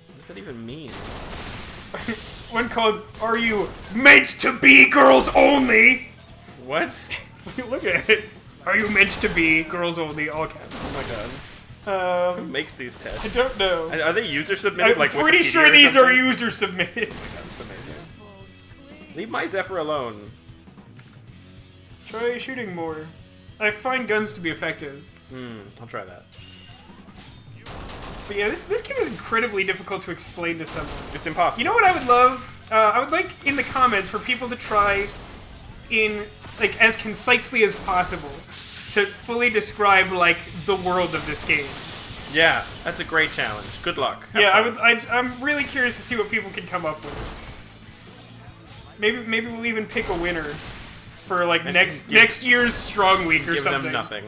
What does that even mean? One called Are You Meant to Be Girls Only? What? Look at it. Are you meant to be girls only? All caps. Oh my god. Who Um, makes these tests? I don't know. Are they user submitted? I'm Like pretty Wikipedia sure or these are something? user submitted. That's amazing. Leave my Zephyr alone. Try shooting more. I find guns to be effective. I'll try that. But yeah, this game is incredibly difficult to explain to someone. It's impossible. You know what I would love? I would like in the comments for people to try in like as concisely as possible to fully describe like the world of this game. Yeah, that's a great challenge. Good luck. Have Yeah, fun. I'm really curious to see what people can come up with. Maybe we'll even pick a winner for like next year's Strong Week or Give something. them nothing.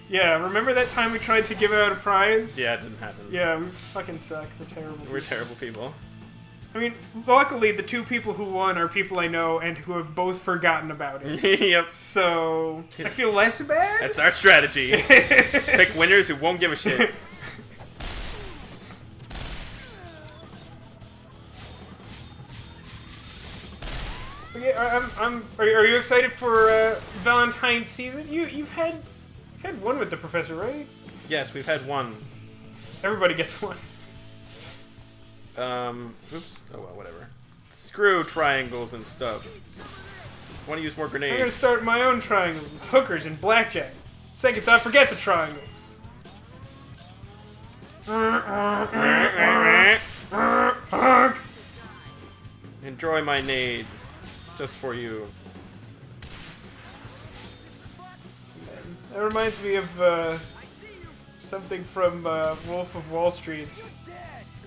Yeah, remember that time we tried to give out a prize? Yeah, it didn't happen. Yeah, we fucking suck. We're terrible. We're terrible people. I mean, luckily the two people who won are people I know and who have both forgotten about it. Yep. So I feel less bad. That's our strategy. Pick winners who won't give a shit. But yeah, Are you excited for Valentine's season? You've had one with the professor, right? Yes, we've had one. Everybody gets one. Oops. Oh well, whatever. Screw triangles and stuff. Want to use more I'm gonna grenades? start my own triangles with hookers and blackjack. Second thought, forget the triangles. Enjoy my nades, just for you. That reminds me of something from Wolf of Wall Street,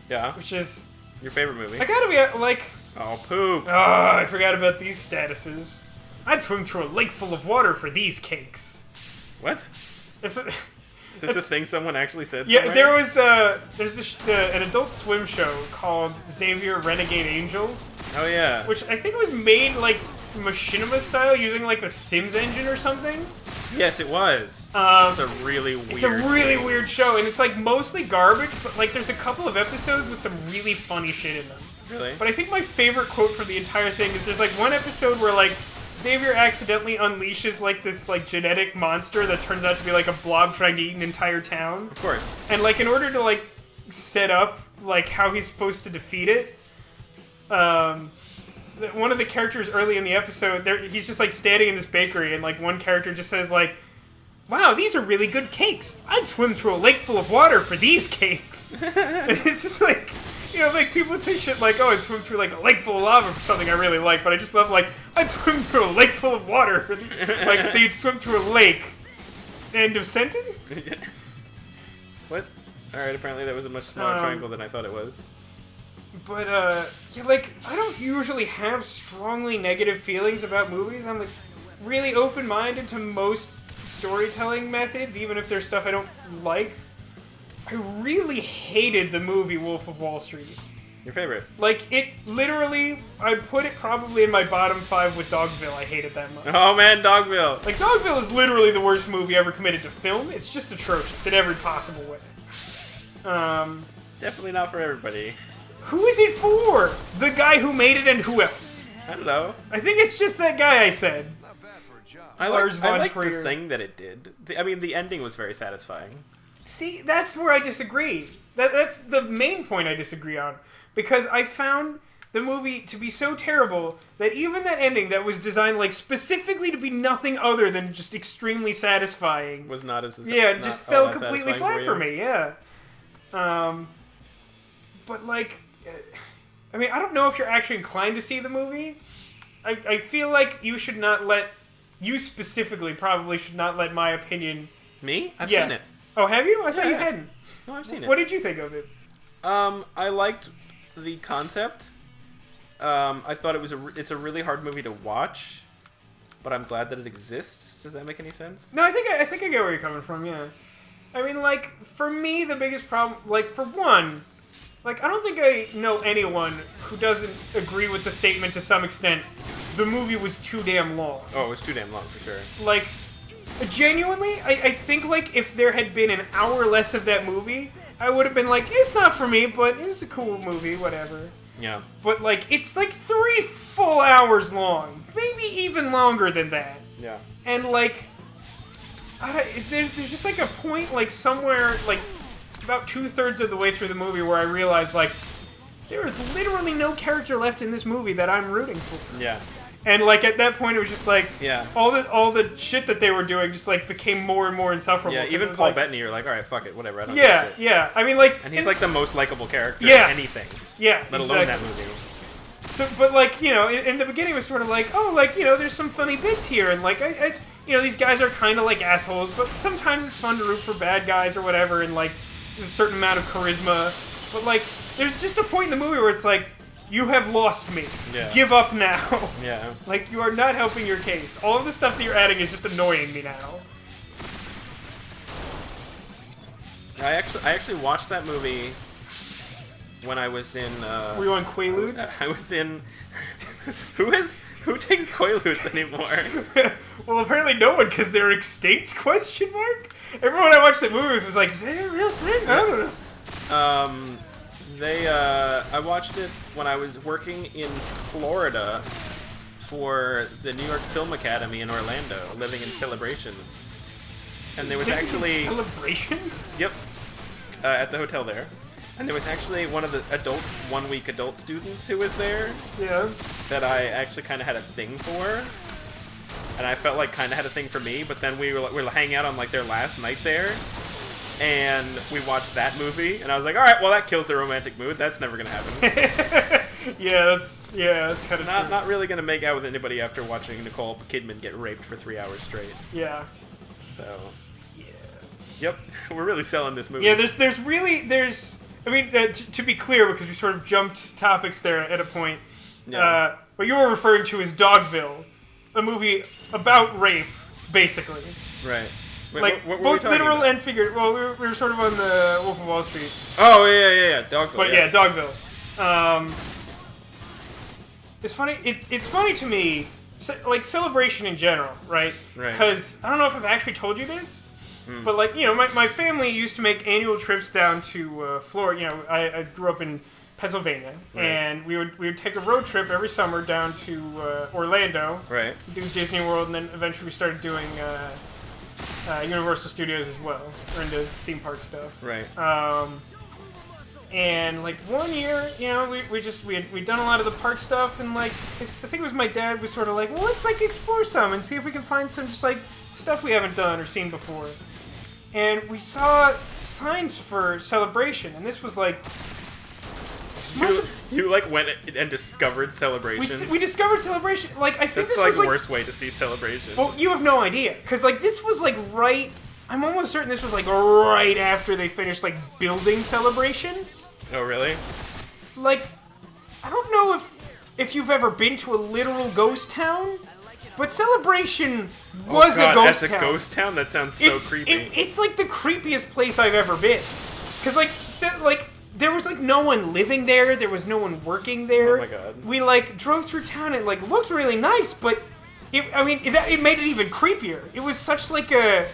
Yeah. which is Your favorite movie? I gotta be like, Oh, poop. oh, I forgot about these statuses. I'd swim through a lake full of water for these cakes. What? It's a, Is this a thing someone actually said? yeah, somewhere? there was there's this, an Adult Swim show called Xavier Renegade Angel, Oh yeah. which I think was made like machinima style using like the Sims engine or something. Yes, it was. Um, It's a really weird. It's a really weird show, and it's like mostly garbage, but like there's a couple of episodes with some really funny shit in them. Really? But I think my favorite quote from the entire thing is there's like one episode where like Xavier accidentally unleashes like this like genetic monster that turns out to be like a blob trying to eat an entire town. Of course. And like in order to like set up like how he's supposed to defeat it, one of the characters early in the episode, he's just like standing in this bakery, and like one character just says like, "Wow, these are really good cakes. I'd swim through a lake full of water for these cakes." And it's just like, you know, like people would say shit like, "Oh, I'd swim through like a lake full of lava for something I really like," but I just love like, "I'd swim through a lake full of water for these." Like, so you'd swim through a lake. End of sentence. What? Alright, apparently that was a much smaller triangle than I thought it was. But, yeah, like, I don't usually have strongly negative feelings about movies. I'm, like, really open-minded to most storytelling methods, even if there's stuff I don't like. I really hated the movie Wolf of Wall Street. Your favorite? Like, it literally, I'd put it probably in my bottom 5 with Dogville. I hate it that much. Oh man, Dogville! Like, Dogville is literally the worst movie ever committed to film. It's just atrocious in every possible way. Definitely not for everybody. Who is it for? The guy who made it and who else? I don't know. I think it's just that guy I said. Not bad for a job. I Lars like von the Trier. thing that it did. I mean, the ending was very satisfying. See, that's where I disagree. That's the main point I disagree on. Because I found the movie to be so terrible that even that ending that was designed like specifically to be nothing other than just extremely satisfying. Was not as Yeah, it not just all fell that completely satisfying flat for you. me, yeah. But like, I mean, I don't know if you're actually inclined to see the movie. I feel like you specifically probably should not let my opinion. Me? I've Yeah. seen it. Oh, have you? I thought you Yeah. hadn't. No, I've seen it. What did you think of it? I liked the concept. I thought it's a really hard movie to watch, but I'm glad that it exists. Does that make any sense? No, I think I get where you're coming from. Yeah, I mean, like for me, the biggest problem, like for one, like I don't think I know anyone who doesn't agree with the statement to some extent. The movie was too damn long. Oh, it was too damn long for sure. Like, genuinely, I think like if there had been an hour less of that movie, I would have been like, it's not for me, but it's a cool movie, whatever. Yeah. But like, it's like 3 full hours long, maybe even longer than that. Yeah. And like, there's just like a point like somewhere like about 2/3 of the way through the movie where I realized like there is literally no character left in this movie that I'm rooting for. Yeah. And like at that point, it was just like Yeah. all the shit that they were doing just like became more and more insufferable. Yeah, 'cause even it was Paul like, Bettany, you're like, all right, fuck it, whatever. I don't give a Yeah, shit. yeah. I mean, like, And he's like the most likable character Yeah. in anything, yeah, let exactly. alone that movie. So, but like, you know, in the beginning, it was sort of like, oh, like, you know, there's some funny bits here, and like, I you know, these guys are kind of like assholes, but sometimes it's fun to root for bad guys or whatever, and like, there's a certain amount of charisma. But like, there's just a point in the movie where it's like, you have lost me. Yeah. Give up now. Yeah. Like, you are not helping your case. All of the stuff that you're adding is just annoying me now. I actually watched that movie when I was in. Were you on Quaaludes? I was in. Who takes Quaaludes anymore? Well, apparently no one, because they're extinct, question mark? Everyone I watched that movie was like, is that a real thing? I don't know. I watched it when I was working in Florida for the New York Film Academy in Orlando, living in Celebration. And there was actually... Celebration? Yep. At the hotel there. And there was actually one of the 1 week adult students who was there Yeah. that I actually kind of had a thing for. And I felt like kind of had a thing for me, but then we were hanging out on like their last night there. And we watched that movie, and I was like, all right, well, that kills the romantic mood. That's never going to happen. Yeah, that's kind of true. Not really going to make out with anybody after watching Nicole Kidman get raped for 3 hours straight. Yeah. So, Yeah. yep, we're really selling this movie. Yeah, there's I mean, to be clear, because we sort of jumped topics there at a point, Yeah. what you were referring to is Dogville, a movie about rape, basically. Right. Wait, Like, what were we both talking literal about? and figurative. Well, we were sort of on the Wolf of Wall Street. Oh, yeah. Dogville. But yeah, Dogville. It's funny. It's funny to me, like Celebration in general, right? Right. Because I don't know if I've actually told you this, but like you know, my family used to make annual trips down to Florida. You know, I grew up in Pennsylvania, Right. and we would take a road trip every summer down to Orlando, Right. do Disney World, and then eventually we started doing Universal Studios as well. We're into theme park stuff. Right. And like one year, you know, we'd done a lot of the park stuff, and like I think it was my dad was sort of like, well, let's like explore some and see if we can find some just like stuff we haven't done or seen before. And we saw signs for Celebration, and this was like You like went and discovered Celebration. we discovered Celebration. Like I think That's this like was like worst way to see Celebration. well, you have no idea, because like this was like right. I'm almost certain this was like right after they finished like building Celebration. Oh, really? Like, I don't know if you've ever been to a literal ghost town, but Celebration was God, a ghost that's town. a ghost town? That sounds so creepy. It's like the creepiest place I've ever been. Because, like, there was, like, no one living there. There was no one working there. Oh my God. We, like, drove through town and, like, looked really nice, but, it made it even creepier. It was such, like, an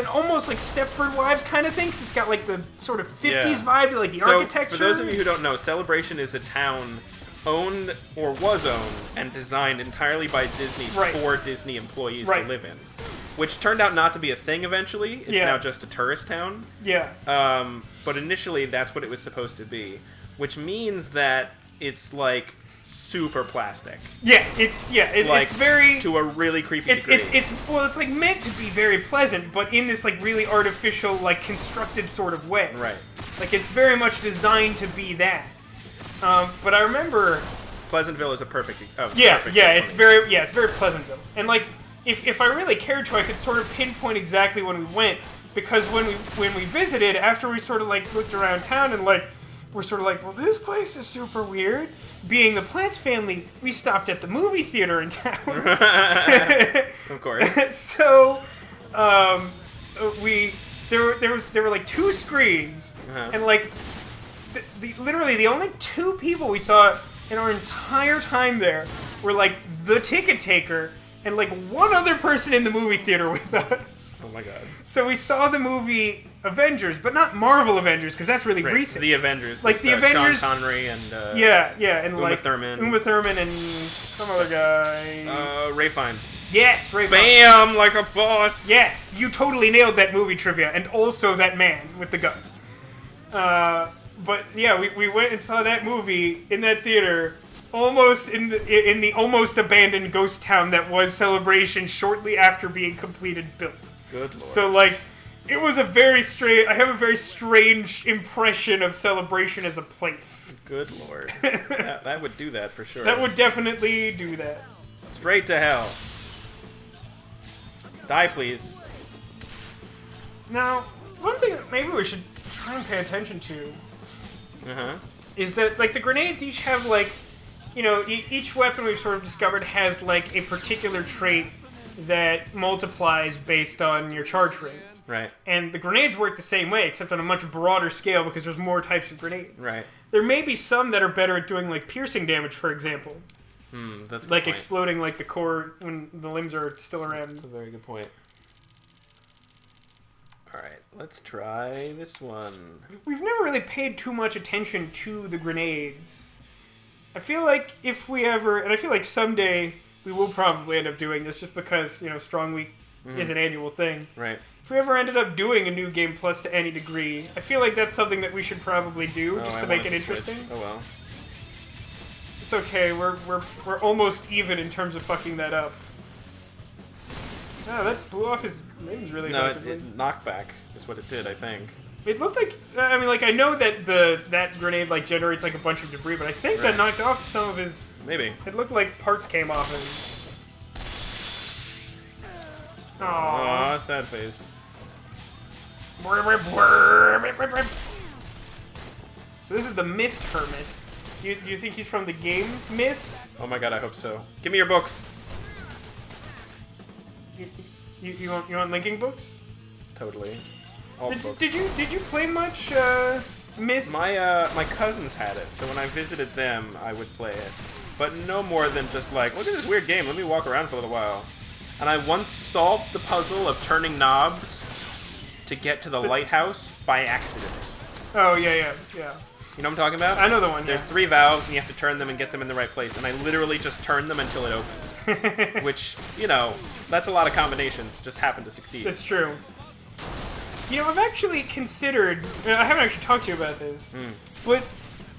almost, like, Stepford Wives kind of thing, 'cause it's got, like, the sort of 50s vibe to, like, the architecture. For those of you who don't know, Celebration is a town owned or was owned and designed entirely by Disney Right. for Disney employees Right. to live in. Which turned out not to be a thing eventually. It's Yeah. now just a tourist town. Yeah. But initially, that's what it was supposed to be. Which means that it's, like, super plastic. Yeah, it's very... To a really creepy It's degree. it's like meant to be very pleasant, but in this like really artificial, like constructed sort of way. Right. Like it's very much designed to be that. But I remember. Pleasantville is a perfect. Yeah, perfect it's very Pleasantville. And like if I really cared to, I could sort of pinpoint exactly when we went, because when we visited, after we sort of like looked around town and like we're sort of like, well, this place is super weird. being the Plants family, we stopped at the movie theater in town. Of course. So, there were like 2 screens, and like literally the only 2 people we saw in our entire time there were like the ticket taker and like one other person in the movie theater with us. Oh my god. So we saw the movie Avengers, but not Marvel Avengers because that's really recent. The Avengers. Like with, the Avengers. Sean Connery and yeah, and Uma like Thurman. Uma Thurman and some other guy. Ray Fiennes. Yes, Ray Fiennes. Bam, like a boss. Yes, you totally nailed that movie trivia, and also that man with the gun. But yeah, we went and saw that movie in that theater, almost in the almost abandoned ghost town that was Celebration shortly after being completed built. Good lord. So like, it was a very strange. I have a very strange impression of Celebration as a place. Good lord. that would do that for sure. That would definitely do that. Straight to hell. Die, please. Now, one thing that maybe we should try and pay attention to Uh-huh. is that, like, the grenades each have, like, you know, each weapon we've sort of discovered has, like, a particular trait that multiplies based on your charge rates. Right. And the grenades work the same way, except on a much broader scale because there's more types of grenades. Right. There may be some that are better at doing, like, piercing damage, for example. That's a good Like point. exploding, like, the core when the limbs are still around. That's a very good point. Alright, let's try this one. We've never really paid too much attention to the grenades. I feel like if we ever, and I feel like someday we will probably end up doing this just because, you know, Strong Week is an annual thing. Right. If we ever ended up doing a new game plus to any degree, I feel like that's something that we should probably do just to make it interesting. Oh well. It's okay, we're almost even in terms of fucking that up. Oh, that blew off his limbs really No, effectively. knockback is what it did, I think. It looked like, I mean, like, I know that that grenade, like, generates, like, a bunch of debris, but I think that knocked off some of his... Maybe. It looked like parts came off him. Aww. Aw, sad face. So this is the Mist Hermit. Do you think he's from the game Mist? Oh my god, I hope so. Give me your books. You want linking books? Totally. All the books. Did you play much Mist? My cousins had it, so when I visited them, I would play it. But no more than just like, look at this weird game, let me walk around for a little while. And I once solved the puzzle of turning knobs to get to the lighthouse by accident. Oh, yeah. You know what I'm talking about? I know the one, There's yeah. 3 valves, and you have to turn them and get them in the right place. And I literally just turned them until it opened. Which, you know, that's a lot of combinations. Just happened to succeed. That's true. You know, I've actually considered... I haven't actually talked to you about this. But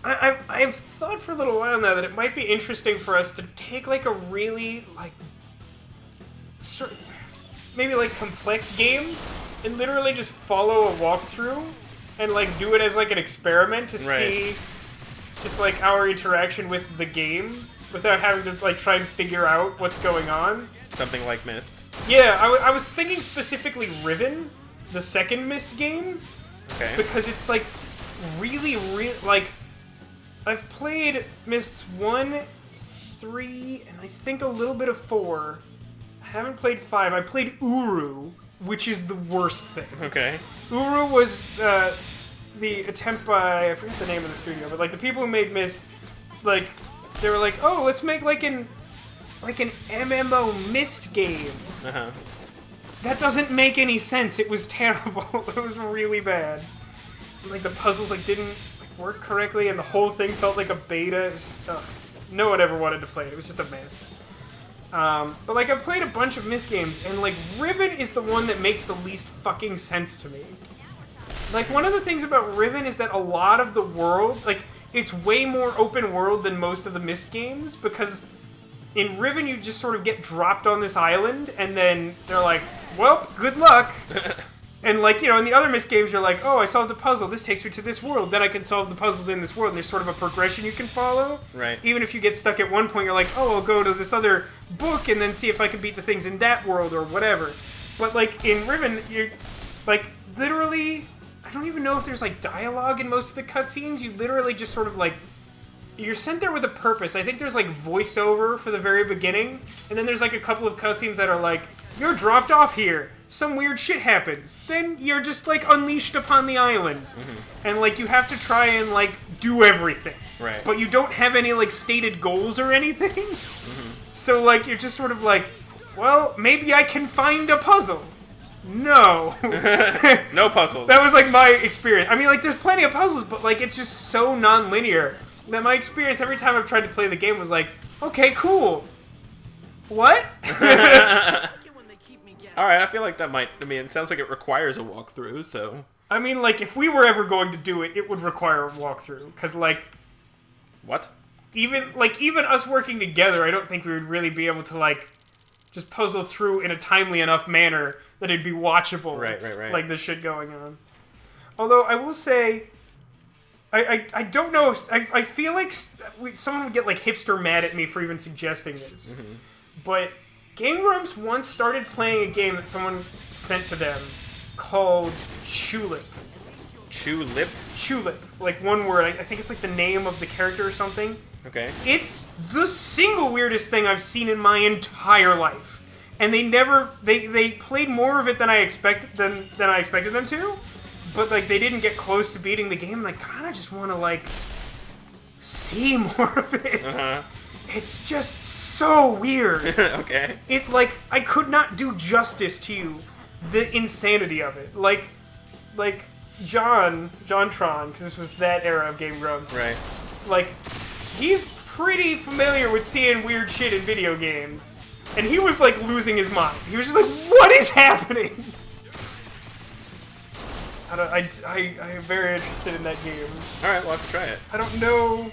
I've thought for a little while now that it might be interesting for us to take, like, a really, like... maybe, like, complex game and literally just follow a walkthrough and, like, do it as, like, an experiment to see just, like, our interaction with the game without having to, like, try and figure out what's going on. Something like Myst. Yeah, I was thinking specifically Riven, the second Myst game, Okay. because it's, like, really, like, I've played Mysts 1, 3, and I think a little bit of 4. I haven't played 5. I played Uru, which is the worst thing. Okay. Uru was the attempt by, I forget the name of the studio, but, like, the people who made Myst, like, they were like, oh, let's make, like an MMO Myst game. Uh-huh. That doesn't make any sense. It was terrible. It was really bad. Like, the puzzles, like, didn't work correctly, and the whole thing felt like a beta. It was just, no one ever wanted to play it. It was just a mess. But, like, I've played a bunch of Myst games, and, like, Riven is the one that makes the least fucking sense to me. Like, one of the things about Riven is that a lot of the world, like, it's way more open world than most of the Myst games, because in Riven you just sort of get dropped on this island, and then they're like, well, good luck. And, like, you know, in the other Myst games, you're like, oh, I solved a puzzle. This takes me to this world. Then I can solve the puzzles in this world. And there's sort of a progression you can follow. Right. Even if you get stuck at one point, you're like, oh, I'll go to this other book and then see if I can beat the things in that world or whatever. But, like, in Riven, you're, like, literally... I don't even know if there's, like, dialogue in most of the cutscenes. You literally just sort of, like, you're sent there with a purpose. I think there's like voiceover for the very beginning, and then there's like a couple of cutscenes that are like, you're dropped off here. Some weird shit happens. Then you're just like unleashed upon the island, and like you have to try and like do everything. Right. But you don't have any like stated goals or anything. So like you're just sort of like, well, maybe I can find a puzzle. No. No puzzles. That was like my experience. I mean, like there's plenty of puzzles, but like it's just so non-linear that my experience every time I've tried to play the game was like, okay, cool. What? Alright, I feel like that might... I mean, it sounds like it requires a walkthrough, so... I mean, like, if we were ever going to do it, it would require a walkthrough. Because, like... What? Even us working together, I don't think we would really be able to, like, just puzzle through in a timely enough manner that it'd be watchable. Right. Like, the shit going on. Although, I will say... I don't know if... I feel like someone would get, like, hipster mad at me for even suggesting this. But... Game Grumps once started playing a game that someone sent to them called Tulip. Tulip? Tulip. Like one word. I think it's like the name of the character or something. Okay. It's the single weirdest thing I've seen in my entire life. And they played more of it than I expected them to. But like they didn't get close to beating the game, and I kinda just wanna like see more of it. It's just so weird. Okay. It, like, I could not do justice to you, the insanity of it. Like John Tron, because this was that era of Game Grumps. Right. Like, he's pretty familiar with seeing weird shit in video games. And he was, like, losing his mind. He was just like, what is happening? I am very interested in that game. Alright, we'll have to try it. I don't know...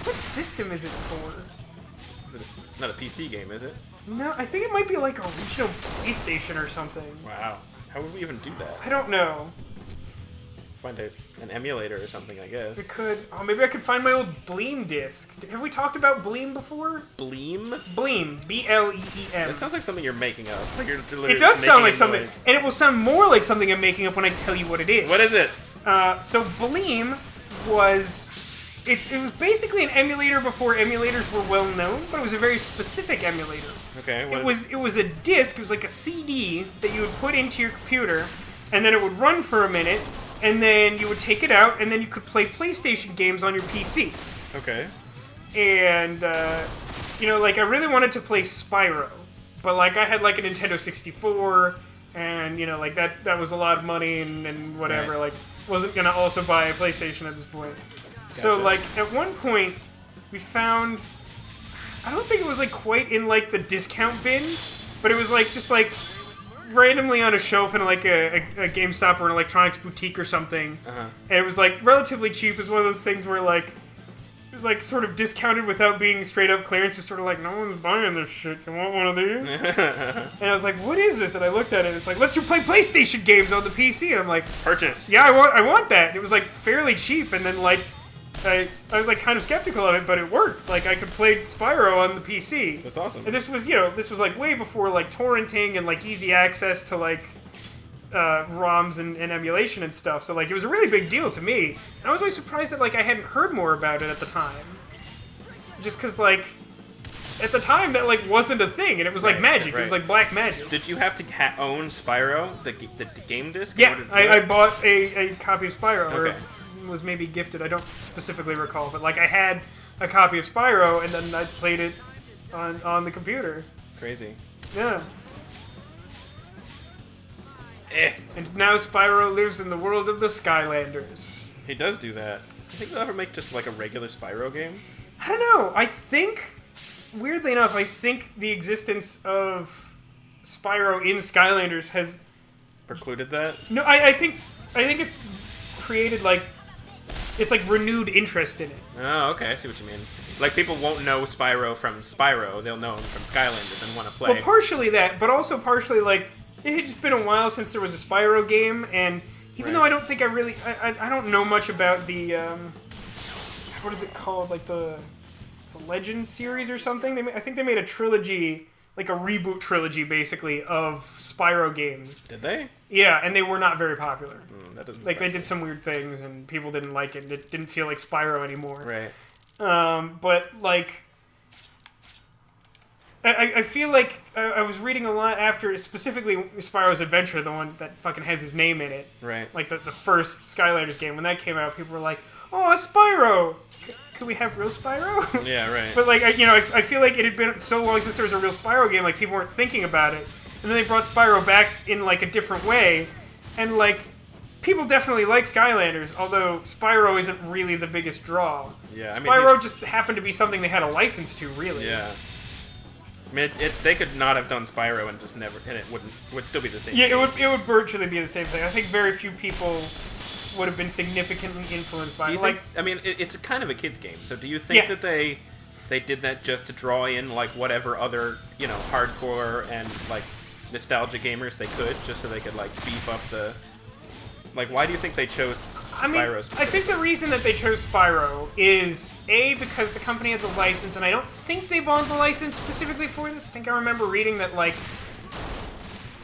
What system is it for? Is it not a PC game, is it? No, I think it might be like a original PlayStation or something. Wow. How would we even do that? I don't know. Find an emulator or something, I guess. We could... Oh, maybe I could find my old Bleem disc. Have we talked about Bleem before? Bleem? Bleem. B-L-E-E-M. It sounds like something you're making up. Like you're literally It does just sound making like something. noise. And it will sound more like something I'm making up when I tell you what it is. What is it? So Bleem was... It was basically an emulator before emulators were well known, but it was a very specific emulator. Okay. It was a disc, it was like a CD that you would put into your computer, and then it would run for a minute, and then you would take it out, and then you could play PlayStation games on your PC. Okay. And, you know, like, I really wanted to play Spyro, but, like, I had, like, a Nintendo 64, and, you know, like, that was a lot of money and whatever, Right. like, wasn't gonna also buy a PlayStation at this point. So, Gotcha. like, at one point, we found... I don't think it was, like, quite in, like, the discount bin, but it was, like, just, like, randomly on a shelf in, like, a GameStop or an electronics boutique or something. And it was, like, relatively cheap. It was one of those things where, like, it was, like, sort of discounted without being straight-up clearance. It's sort of like, no one's buying this shit. You want one of these? And I was like, what is this? And I looked at it, and it's like, lets you play PlayStation games on the PC. And I'm like... Purchase. Yeah, I want that. It was, like, fairly cheap, and then, like... I was like kind of skeptical of it, but it worked. Like I could play Spyro on the PC. That's awesome. And this was, you know, like way before like torrenting and like easy access to like ROMs and emulation and stuff. So like it was a really big deal to me. And I was really surprised that like I hadn't heard more about it at the time. Just because like at the time that like wasn't a thing, and it was like magic. Right. It was like black magic. Did you have to own Spyro, the game disc? in Yeah, order to do I it? bought a copy of Spyro. Okay. Or was maybe gifted. I don't specifically recall, but like I had a copy of Spyro, and then I played it on the computer. Crazy. Yeah. And now Spyro lives in the world of the Skylanders. He does do that. Do you think they'll ever make just like a regular Spyro game? I don't know. I think, weirdly enough, I think the existence of Spyro in Skylanders has... Precluded that? No, I think it's created like... It's like renewed interest in it. Oh, okay. I see what you mean. Like people won't know Spyro from Spyro. They'll know him from Skylanders and want to play. Well, partially that, but also partially like it had just been a while since there was a Spyro game, and even though I don't think I don't know much about the what is it called, like the Legends series or something. I think they made a trilogy, like a reboot trilogy, basically of Spyro games. Did they? Yeah, and they were not very popular. That doesn't Like they surprise did some weird things, and people didn't like it. It didn't feel like Spyro anymore. me. Right. But like, I feel like I was reading a lot after, specifically Spyro's Adventure, the one that fucking has his name in it. Right. Like the first Skylanders game, when that came out, people were like, "Oh, a Spyro! Could we have real Spyro?" Yeah, right. But like, I feel like it had been so long since there was a real Spyro game, like people weren't thinking about it, and then they brought Spyro back in like a different way, and like people definitely like Skylanders, although Spyro isn't really the biggest draw. Yeah, I mean, Spyro just happened to be something they had a license to, really. Yeah. I mean, they could not have done Spyro and just never, and it would still be the same. Yeah, game. it would virtually be the same thing. I think very few people would have been significantly influenced by Do it. you Like, think? I mean, it's kind of a kids game. So do you think Yeah. that they did that just to draw in like whatever other hardcore and like nostalgia gamers they could, just so they could like beef up the. Like, why do you think they chose Spyro? I mean, I think the reason that they chose Spyro is A, because the company had the license, and I don't think they bought the license specifically for this. I think I remember reading that, like,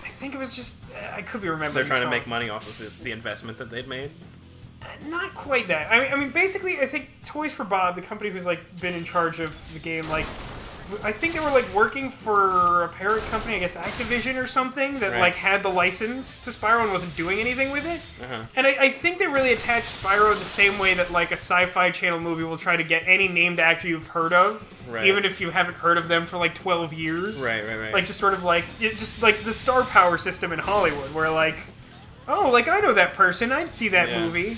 I think it was just, I could be remembering. They're trying to this make wrong. money off of the investment that they'd made. Not quite that. I mean, basically, I think Toys for Bob, the company who's like been in charge of the game, like, I think they were like working for a parent company, I guess Activision or something, that Right. like had the license to Spyro and wasn't doing anything with it. Uh-huh. And I think they really attached Spyro the same way that like a Sci-Fi Channel movie will try to get any named actor you've heard of, Right. even if you haven't heard of them for like 12 years. Right. Like just sort of like just like the star power system in Hollywood, where like, oh, like I know that person, I'd see that Yeah. movie.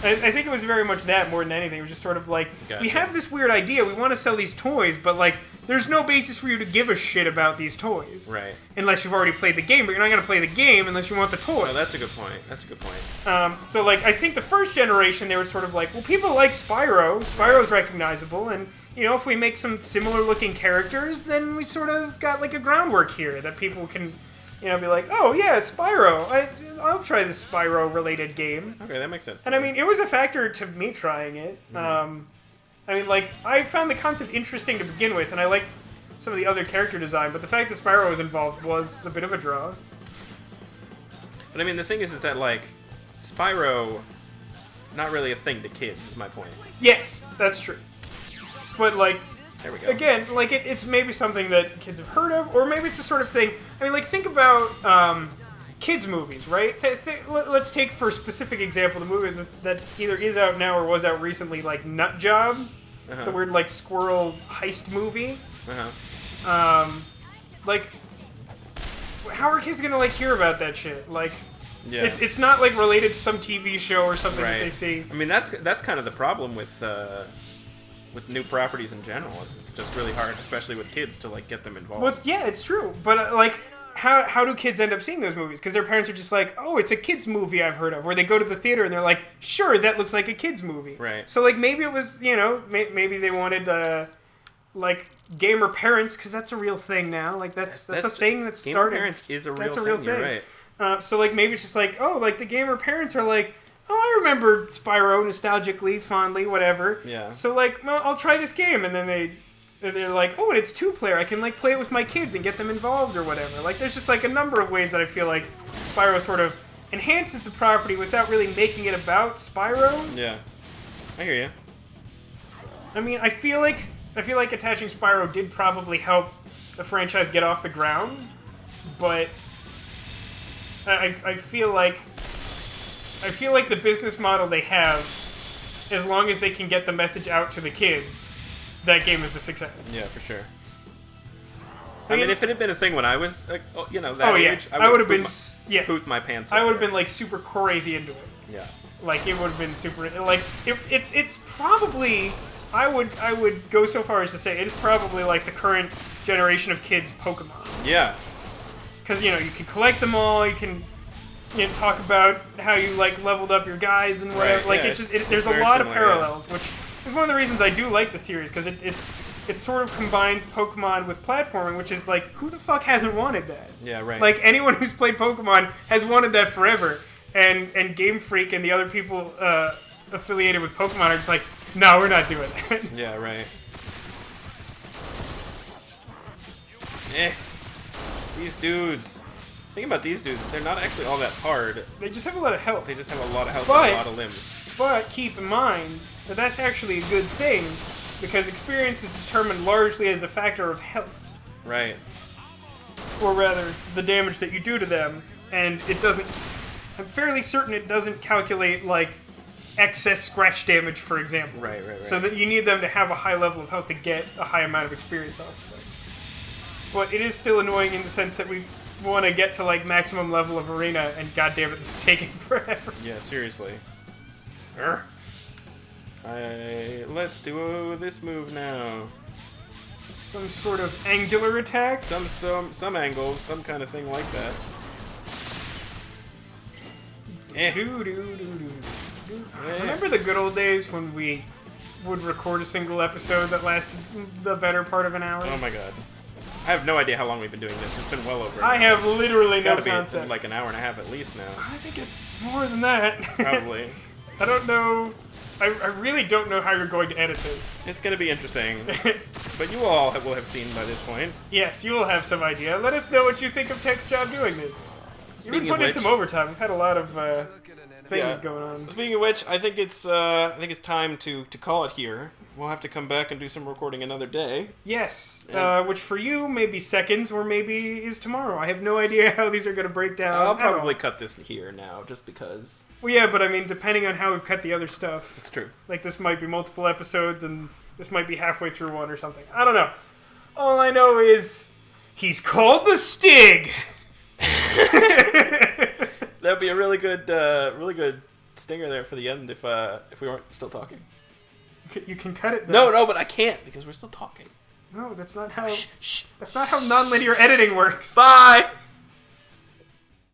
I think it was very much that more than anything. It was just sort of like, we Gotcha. have this weird idea, we want to sell these toys, but like, there's no basis for you to give a shit about these toys. Right. Unless you've already played the game, but you're not going to play the game unless you want the toy. Oh, that's a good point. So like, I think the first generation, they were sort of like, well, people like Spyro. Spyro's recognizable, and if we make some similar looking characters, then we sort of got like a groundwork here that people can, be like, oh yeah, Spyro. I'll try this Spyro related game. Okay, that makes sense. And I mean, it was a factor to me trying it. I mean, like, I found the concept interesting to begin with, and I liked some of the other character design, but the fact that Spyro was involved was a bit of a draw. But I mean, the thing is that like Spyro, not really a thing to kids. Is my point. Yes, that's true. But, like, There we go. again, like, it's maybe something that kids have heard of, or maybe it's the sort of thing... I mean, like, think about kids' movies, right? Let's take, for a specific example, the movie that either is out now or was out recently, like Nut Job, the weird, like, squirrel heist movie. Like, how are kids gonna, like, hear about that shit? Like, Yeah. it's not, like, related to some TV show or something that Right. they see. I mean, that's kind of the problem with new properties in general. It's just really hard, especially with kids, to like get them involved. Well, yeah, it's true. But, like, how do kids end up seeing those movies? Because their parents are just like, oh, it's a kid's movie I've heard of. Or they go to the theater and they're like, sure, that looks like a kid's movie. Right. So, like, maybe it was, maybe they wanted, like, gamer parents, because that's a real thing now. Like, that's a thing that's gamer started. parents is a real That's thing. a real You're thing. right. So, like, maybe it's just like, oh, like, the gamer parents are like, oh, I remember Spyro nostalgically, fondly, whatever. Yeah. So, like, well, I'll try this game. And then they're like, oh, and it's 2-player. I can, like, play it with my kids and get them involved or whatever. Like, there's just, like, a number of ways that I feel like Spyro sort of enhances the property without really making it about Spyro. Yeah. I hear you. I mean, I feel like attaching Spyro did probably help the franchise get off the ground, but I feel like the business model they have, as long as they can get the message out to the kids, that game is a success. Yeah, for sure. I mean, if it had been a thing when I was, that oh yeah, age, I would have been pooped my pants. I would over have been it. like super crazy into it. Yeah. Like, it would have been super... Like, it's probably... I would go so far as to say it is probably, like, the current generation of kids' Pokemon. Yeah. Because, you can collect them all, you can talk about how you, like, leveled up your guys and whatever. Right, like, yeah, there's a very lot of similar, parallels, which is one of the reasons I do like the series, because it sort of combines Pokemon with platforming, which is, like, who the fuck hasn't wanted that? Yeah, right. Like, anyone who's played Pokemon has wanted that forever. And Game Freak and the other people affiliated with Pokemon are just like, no, we're not doing that. Yeah, right. These dudes. Think about these dudes. They're not actually all that hard. They just have a lot of health. They just have a lot of health But- and a lot of limbs. But keep in mind that that's actually a good thing, because experience is determined largely as a factor of health, Right. or rather, the damage that you do to them, and it doesn't. I'm fairly certain it doesn't calculate like excess scratch damage, for example. Right. So that you need them to have a high level of health to get a high amount of experience off of them. But it is still annoying in the sense that we want to get to like maximum level of arena, and goddammit, this is taking forever. Yeah, seriously. Let's do this move now. Some sort of angular attack. Some angles, some kind of thing like that. Eh. Remember the good old days when we would record a single episode that lasted the better part of an hour? Oh my god. I have no idea how long we've been doing this. It's been well over an I hour. have literally It's no gotta be concept. like an hour and a half at least now. I think it's more than that. Probably. I don't know. I really don't know how you're going to edit this. It's gonna be interesting. But you all will have seen by this point. Yes, you will have some idea. Let us know what you think of Tek's job doing this. You've Speaking been of putting in which- some overtime. We've had a lot of things Yeah. going on. Speaking of which, I think it's time to call it here. We'll have to come back and do some recording another day. Yes, And- which for you may be seconds or maybe is tomorrow. I have no idea how these are going to break down. I'll at all. probably cut this here now, just because. Well, yeah, but I mean, depending on how we've cut the other stuff, It's true. like this might be multiple episodes and this might be halfway through one or something. I don't know. All I know is he's called the Stig. That'd be a really good stinger there for the end if we weren't still talking. You can cut it. Though. No, but I can't because we're still talking. No, that's not how. Shh. That's not how nonlinear editing works. Bye.